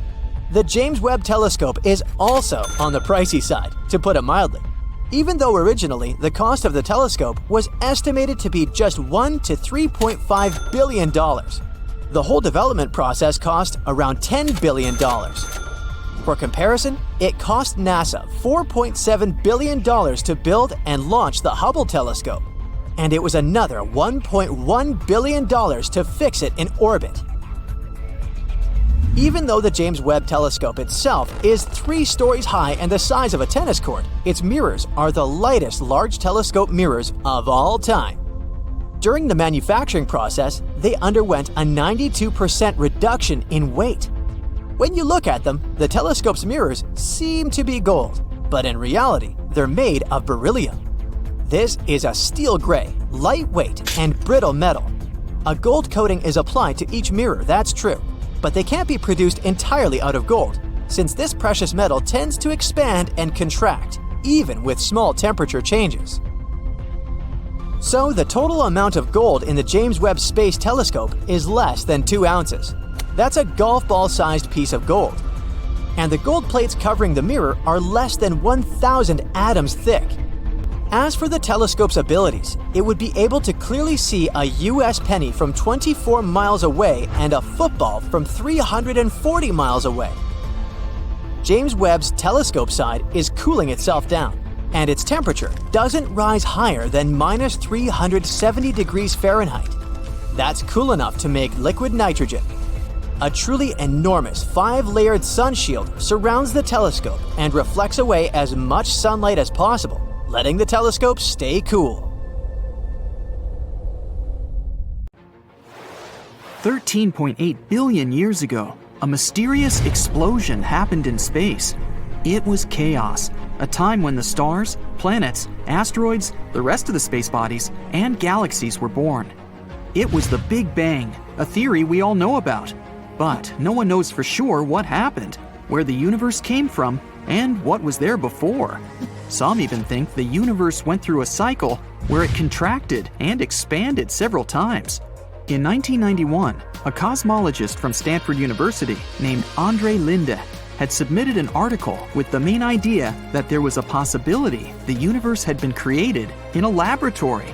The James Webb Telescope is also on the pricey side, to put it mildly. Even though originally the cost of the telescope was estimated to be just $1 to $3.5 billion. The whole development process cost around $10 billion. For comparison, it cost NASA $4.7 billion to build and launch the Hubble telescope, and it was another $1.1 billion to fix it in orbit. Even though the James Webb Telescope itself is 3 stories high and the size of a tennis court, its mirrors are the lightest large telescope mirrors of all time. During the manufacturing process, they underwent a 92% reduction in weight. When you look at them, the telescope's mirrors seem to be gold, but in reality, they're made of beryllium. This is a steel gray, lightweight, and brittle metal. A gold coating is applied to each mirror, that's true, but they can't be produced entirely out of gold, since this precious metal tends to expand and contract, even with small temperature changes. So the total amount of gold in the James Webb Space Telescope is less than 2 ounces. That's a golf ball-sized piece of gold. And the gold plates covering the mirror are less than 1,000 atoms thick. As for the telescope's abilities, it would be able to clearly see a US penny from 24 miles away and a football from 340 miles away. James Webb's telescope side is cooling itself down, and its temperature doesn't rise higher than minus 370 degrees Fahrenheit. That's cool enough to make liquid nitrogen. A truly enormous 5-layered sun shield surrounds the telescope and reflects away as much sunlight as possible, letting the telescope stay cool. 13.8 billion years ago, a mysterious explosion happened in space. It was chaos, a time when the stars, planets, asteroids, the rest of the space bodies, and galaxies were born. It was the Big Bang, a theory we all know about. But no one knows for sure what happened, where the universe came from, and what was there before. Some even think the universe went through a cycle where it contracted and expanded several times. In 1991, a cosmologist from Stanford University named Andre Linde had submitted an article with the main idea that there was a possibility the universe had been created in a laboratory.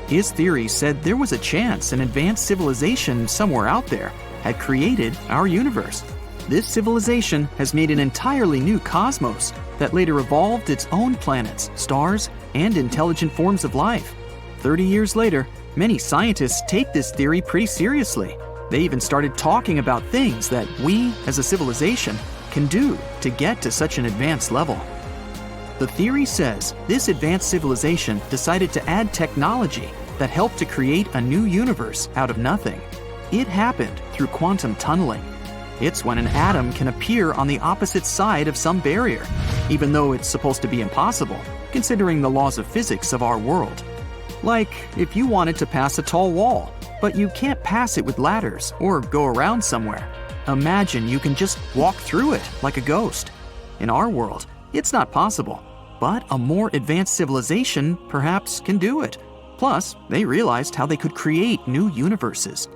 His theory said there was a chance an advanced civilization somewhere out there had created our universe. This civilization has made an entirely new cosmos that later evolved its own planets, stars, and intelligent forms of life. 30 years later, many scientists take this theory pretty seriously. They even started talking about things that we, as a civilization, can do to get to such an advanced level. The theory says this advanced civilization decided to add technology that helped to create a new universe out of nothing. It happened through quantum tunneling. It's when an atom can appear on the opposite side of some barrier, even though it's supposed to be impossible, considering the laws of physics of our world. Like if you wanted to pass a tall wall, but you can't pass it with ladders or go around somewhere. Imagine you can just walk through it like a ghost. In our world, it's not possible, but a more advanced civilization perhaps can do it. Plus, they realized how they could create new universes.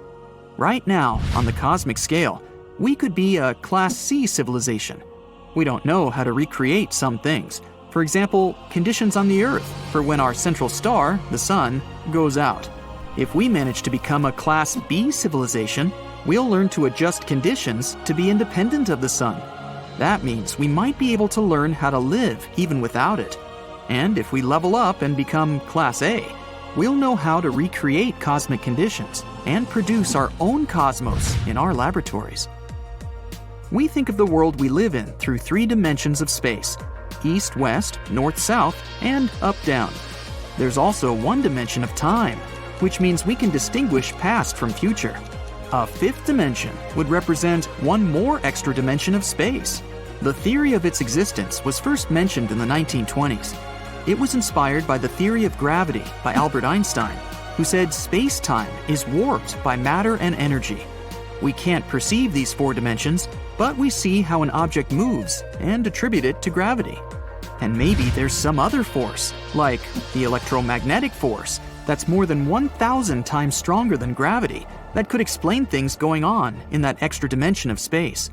Right now, on the cosmic scale, we could be a Class C civilization. We don't know how to recreate some things. For example, conditions on the Earth for when our central star, the Sun, goes out. If we manage to become a Class B civilization, we'll learn to adjust conditions to be independent of the Sun. That means we might be able to learn how to live even without it. And if we level up and become Class A, we'll know how to recreate cosmic conditions and produce our own cosmos in our laboratories. We think of the world we live in through 3 dimensions of space: east, west, north, south, and up, down. There's also 1 dimension of time, which means we can distinguish past from future. A 5th dimension would represent 1 more extra dimension of space. The theory of its existence was first mentioned in the 1920s. It was inspired by the theory of gravity by Albert Einstein, who said space-time is warped by matter and energy. We can't perceive these 4 dimensions, but we see how an object moves and attribute it to gravity. And maybe there's some other force, like the electromagnetic force, that's more than 1,000 times stronger than gravity, that could explain things going on in that extra dimension of space.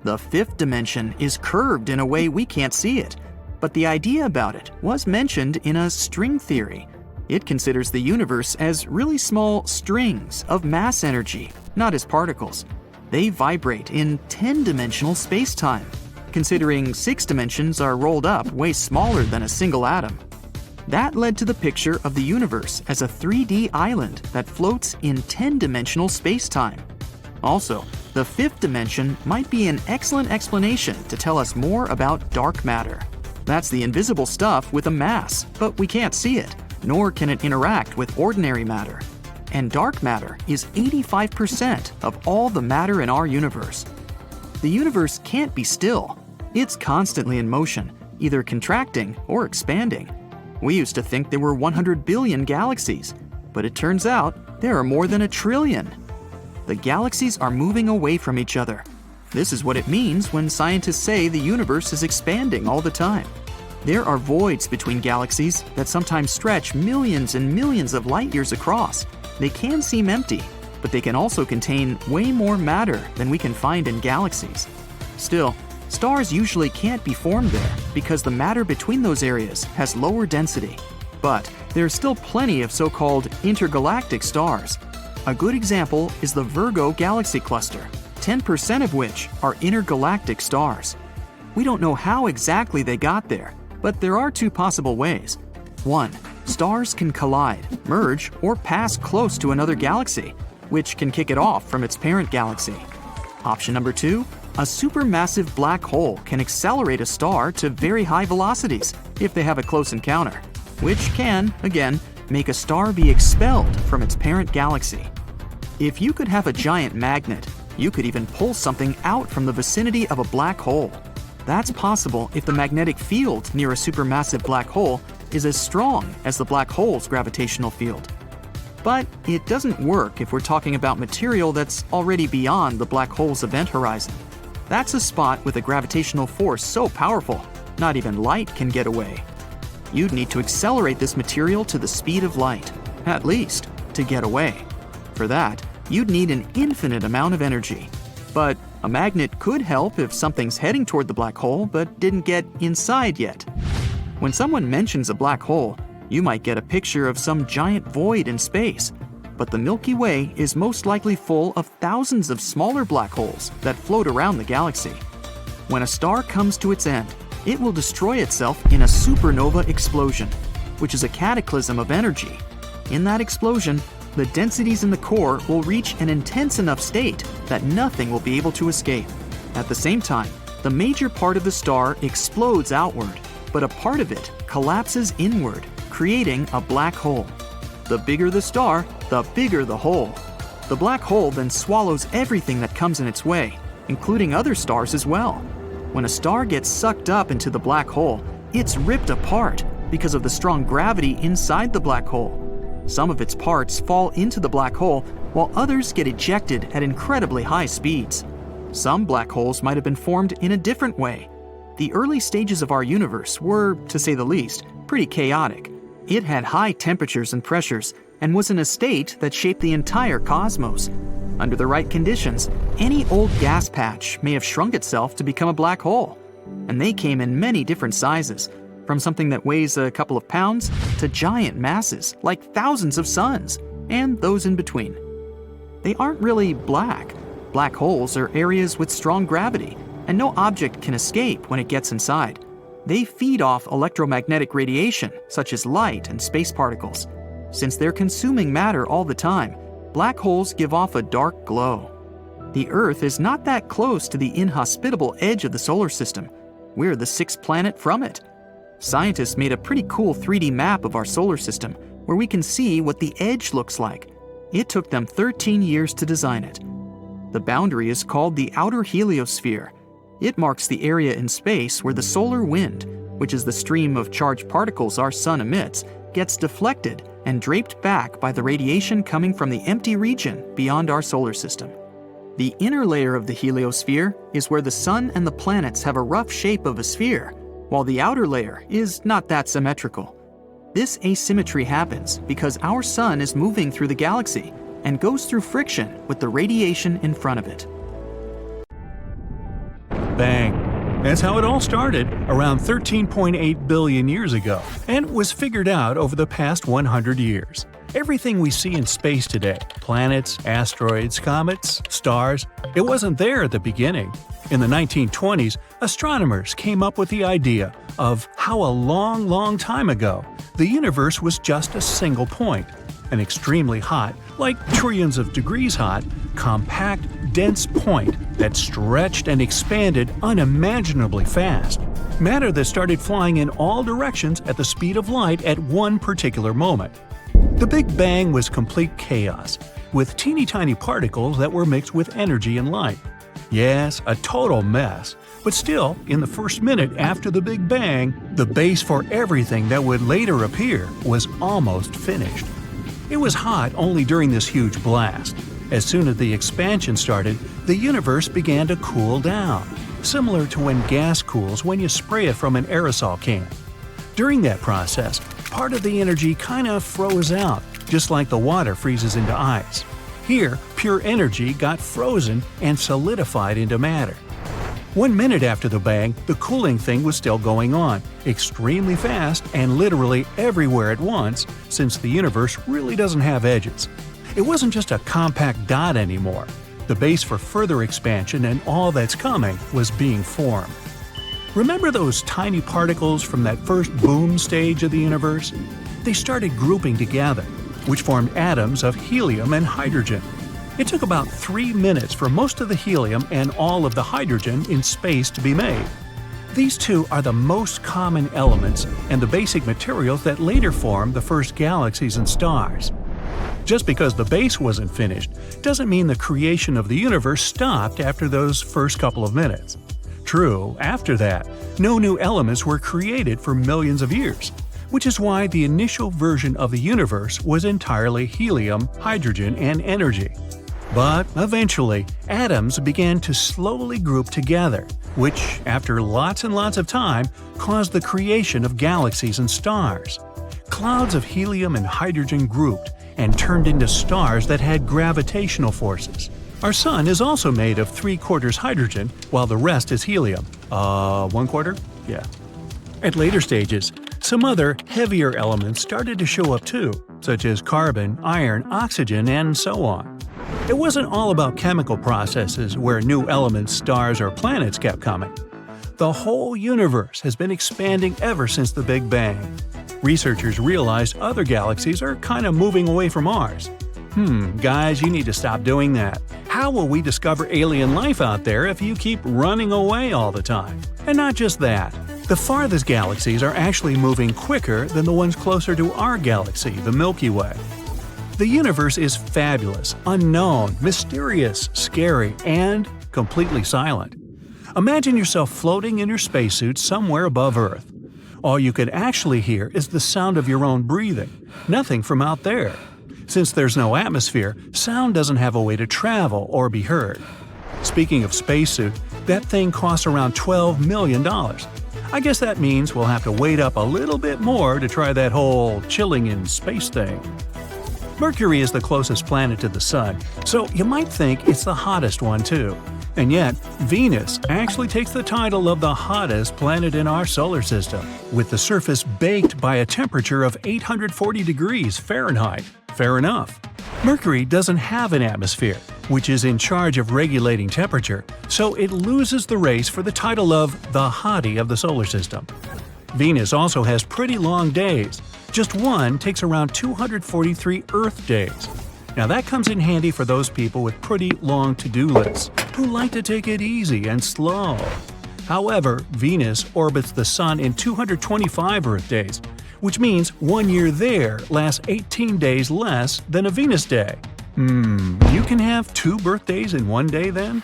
The 5th dimension is curved in a way we can't see it, but the idea about it was mentioned in a string theory. It considers the universe as really small strings of mass energy, not as particles. They vibrate in 10-dimensional space-time, considering 6 dimensions are rolled up way smaller than a single atom. That led to the picture of the universe as a 3D island that floats in 10-dimensional space-time. Also, the 5th dimension might be an excellent explanation to tell us more about dark matter. That's the invisible stuff with a mass, but we can't see it, nor can it interact with ordinary matter. And dark matter is 85% of all the matter in our universe. The universe can't be still. It's constantly in motion, either contracting or expanding. We used to think there were 100 billion galaxies, but it turns out there are more than 1 trillion. The galaxies are moving away from each other. This is what it means when scientists say the universe is expanding all the time. There are voids between galaxies that sometimes stretch millions and millions of light years across. They can seem empty, but they can also contain way more matter than we can find in galaxies. Still, stars usually can't be formed there because the matter between those areas has lower density. But there's still plenty of so-called intergalactic stars. A good example is the Virgo galaxy cluster, 10% of which are intergalactic stars. We don't know how exactly they got there, but there are 2 possible ways. 1. Stars can collide, merge, or pass close to another galaxy, which can kick it off from its parent galaxy. Option number 2. A supermassive black hole can accelerate a star to very high velocities if they have a close encounter, which can, again, make a star be expelled from its parent galaxy. If you could have a giant magnet, you could even pull something out from the vicinity of a black hole. That's possible if the magnetic field near a supermassive black hole is as strong as the black hole's gravitational field. But it doesn't work if we're talking about material that's already beyond the black hole's event horizon. That's a spot with a gravitational force so powerful, not even light can get away. You'd need to accelerate this material to the speed of light, at least, to get away. For that, you'd need an infinite amount of energy. But a magnet could help if something's heading toward the black hole but didn't get inside yet. When someone mentions a black hole, you might get a picture of some giant void in space, but the Milky Way is most likely full of thousands of smaller black holes that float around the galaxy. When a star comes to its end, it will destroy itself in a supernova explosion, which is a cataclysm of energy. In that explosion, the densities in the core will reach an intense enough state that nothing will be able to escape. At the same time, the major part of the star explodes outward, but a part of it collapses inward, creating a black hole. The bigger the star, the bigger the hole. The black hole then swallows everything that comes in its way, including other stars as well. When a star gets sucked up into the black hole, it's ripped apart because of the strong gravity inside the black hole. Some of its parts fall into the black hole, while others get ejected at incredibly high speeds. Some black holes might have been formed in a different way. The early stages of our universe were, to say the least, pretty chaotic. It had high temperatures and pressures and was in a state that shaped the entire cosmos. Under the right conditions, any old gas patch may have shrunk itself to become a black hole. And they came in many different sizes, from something that weighs a couple of pounds to giant masses like thousands of suns, and those in between. They aren't really black. Black holes are areas with strong gravity, and no object can escape when it gets inside. They feed off electromagnetic radiation, such as light and space particles. Since they're consuming matter all the time, black holes give off a dark glow. The Earth is not that close to the inhospitable edge of the solar system. We're the sixth planet from it. Scientists made a pretty cool 3D map of our solar system, where we can see what the edge looks like. It took them 13 years to design it. The boundary is called the outer heliosphere. It marks the area in space where the solar wind, which is the stream of charged particles our sun emits, gets deflected and draped back by the radiation coming from the empty region beyond our solar system. The inner layer of the heliosphere is where the sun and the planets have a rough shape of a sphere, while the outer layer is not that symmetrical. This asymmetry happens because our sun is moving through the galaxy and goes through friction with the radiation in front of it. Bang. That's how it all started, around 13.8 billion years ago, and was figured out over the past 100 years. Everything we see in space today – planets, asteroids, comets, stars – it wasn't there at the beginning. In the 1920s, astronomers came up with the idea of how a long, long time ago, the universe was just a single point, an extremely hot, like trillions of degrees hot, compact, dense point that stretched and expanded unimaginably fast. Matter that started flying in all directions at the speed of light at one particular moment. The Big Bang was complete chaos, with teeny tiny particles that were mixed with energy and light. Yes, a total mess, but still, in the first minute after the Big Bang, the base for everything that would later appear was almost finished. It was hot only during this huge blast. As soon as the expansion started, the universe began to cool down, similar to when gas cools when you spray it from an aerosol can. During that process, part of the energy kinda froze out, just like the water freezes into ice. Here, pure energy got frozen and solidified into matter. 1 minute after the bang, the cooling thing was still going on, extremely fast and literally everywhere at once, since the universe really doesn't have edges. It wasn't just a compact dot anymore. The base for further expansion and all that's coming was being formed. Remember those tiny particles from that first boom stage of the universe? They started grouping together, which formed atoms of helium and hydrogen. It took about 3 minutes for most of the helium and all of the hydrogen in space to be made. These two are the most common elements and the basic materials that later formed the first galaxies and stars. Just because the base wasn't finished doesn't mean the creation of the universe stopped after those first couple of minutes. True, after that, no new elements were created for millions of years, which is why the initial version of the universe was entirely helium, hydrogen, and energy. But eventually, atoms began to slowly group together, which, after lots and lots of time, caused the creation of galaxies and stars. Clouds of helium and hydrogen grouped and turned into stars that had gravitational forces. Our sun is also made of 3/4 hydrogen, while the rest is helium. 1/4? Yeah. At later stages, some other, heavier elements started to show up too, such as carbon, iron, oxygen, and so on. It wasn't all about chemical processes where new elements, stars, or planets kept coming. The whole universe has been expanding ever since the Big Bang. Researchers realized other galaxies are kind of moving away from ours. Guys, you need to stop doing that. How will we discover alien life out there if you keep running away all the time? And not just that. The farthest galaxies are actually moving quicker than the ones closer to our galaxy, the Milky Way. The universe is fabulous, unknown, mysterious, scary, and completely silent. Imagine yourself floating in your spacesuit somewhere above Earth. All you can actually hear is the sound of your own breathing, nothing from out there. Since there's no atmosphere, sound doesn't have a way to travel or be heard. Speaking of spacesuit, that thing costs around $12 million. I guess that means we'll have to wait up a little bit more to try that whole chilling in space thing. Mercury is the closest planet to the Sun, so you might think it's the hottest one too. And yet, Venus actually takes the title of the hottest planet in our solar system, with the surface baked by a temperature of 840 degrees Fahrenheit. Fair enough. Mercury doesn't have an atmosphere, which is in charge of regulating temperature, so it loses the race for the title of the hottie of the solar system. Venus also has pretty long days. Just one takes around 243 Earth days. Now that comes in handy for those people with pretty long to-do lists, who like to take it easy and slow. However, Venus orbits the Sun in 225 Earth days, which means 1 year there lasts 18 days less than a Venus day. You can have 2 birthdays in 1 day then?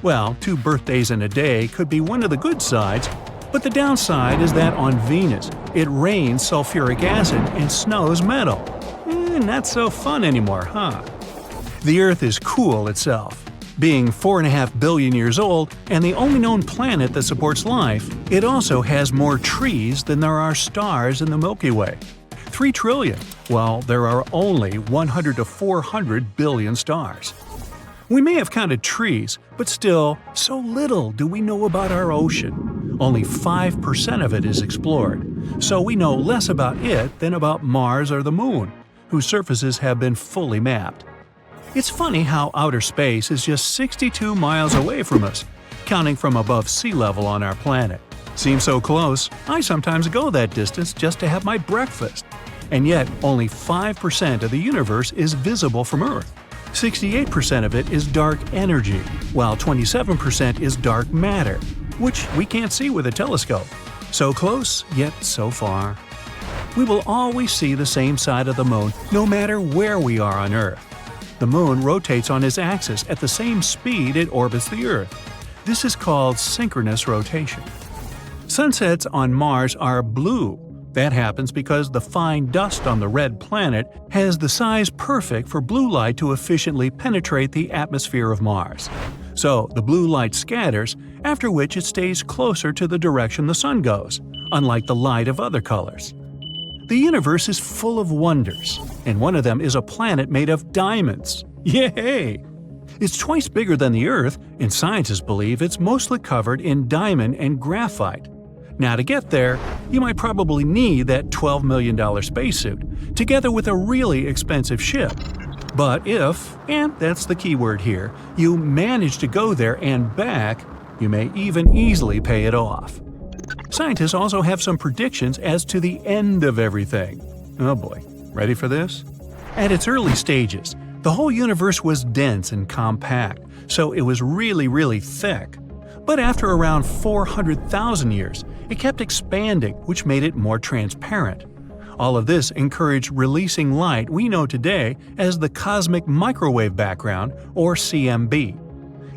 Well, 2 birthdays in a day could be one of the good sides, but the downside is that on Venus, it rains sulfuric acid and snows metal. Not so fun anymore, huh? The Earth is cool itself. Being 4.5 billion years old and the only known planet that supports life, it also has more trees than there are stars in the Milky Way. 3 trillion, while there are only 100 to 400 billion stars. We may have counted trees, but still, so little do we know about our ocean. Only 5% of it is explored, so we know less about it than about Mars or the Moon, whose surfaces have been fully mapped. It's funny how outer space is just 62 miles away from us, counting from above sea level on our planet. Seems so close, I sometimes go that distance just to have my breakfast. And yet, only 5% of the universe is visible from Earth. 68% of it is dark energy, while 27% is dark matter, which we can't see with a telescope. So close, yet so far. We will always see the same side of the Moon, no matter where we are on Earth. The Moon rotates on its axis at the same speed it orbits the Earth. This is called synchronous rotation. Sunsets on Mars are blue. That happens because the fine dust on the red planet has the size perfect for blue light to efficiently penetrate the atmosphere of Mars. So the blue light scatters, after which it stays closer to the direction the sun goes, unlike the light of other colors. The universe is full of wonders, and one of them is a planet made of diamonds. Yay! It's twice bigger than the Earth, and scientists believe it's mostly covered in diamond and graphite. Now to get there, you might probably need that $12 million spacesuit, together with a really expensive ship. But if, and that's the key word here, you manage to go there and back, you may even easily pay it off. Scientists also have some predictions as to the end of everything. Oh boy, ready for this? At its early stages, the whole universe was dense and compact, so it was really thick. But after around 400,000 years, it kept expanding, which made it more transparent. All of this encouraged releasing light we know today as the cosmic microwave background, or CMB.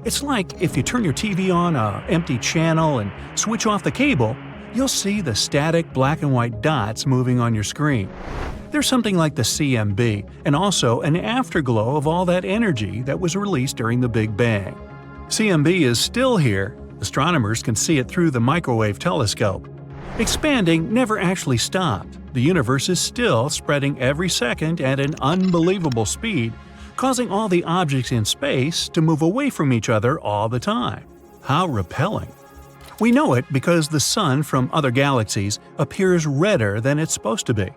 It's like if you turn your TV on an empty channel and switch off the cable, you'll see the static black and white dots moving on your screen. There's something like the CMB, and also an afterglow of all that energy that was released during the Big Bang. CMB is still here. Astronomers can see it through the microwave telescope. Expanding never actually stopped. The universe is still spreading every second at an unbelievable speed, causing all the objects in space to move away from each other all the time. How repelling. We know it because the sun from other galaxies appears redder than it's supposed to be.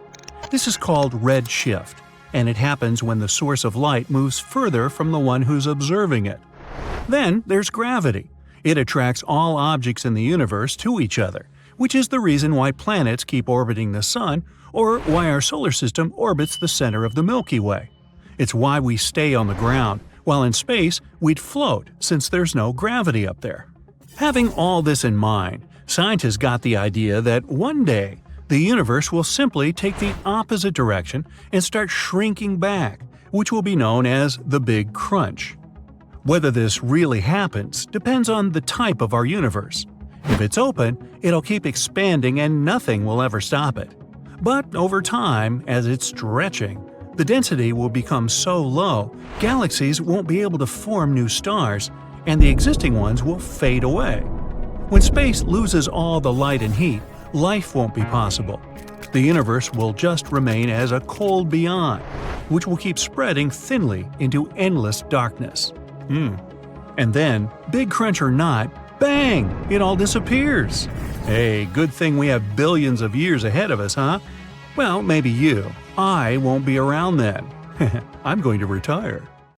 This is called redshift, and it happens when the source of light moves further from the one who's observing it. Then there's gravity. It attracts all objects in the universe to each other, which is the reason why planets keep orbiting the sun, or why our solar system orbits the center of the Milky Way. It's why we stay on the ground, while in space we'd float since there's no gravity up there. Having all this in mind, scientists got the idea that one day the universe will simply take the opposite direction and start shrinking back, which will be known as the Big Crunch. Whether this really happens depends on the type of our universe. If it's open, it'll keep expanding and nothing will ever stop it. But over time, as it's stretching, the density will become so low, galaxies won't be able to form new stars, and the existing ones will fade away. When space loses all the light and heat, life won't be possible. The universe will just remain as a cold beyond, which will keep spreading thinly into endless darkness. And then, big crunch or not, bang! It all disappears. Hey, good thing we have billions of years ahead of us, huh? Well, maybe you. I won't be around then. I'm going to retire.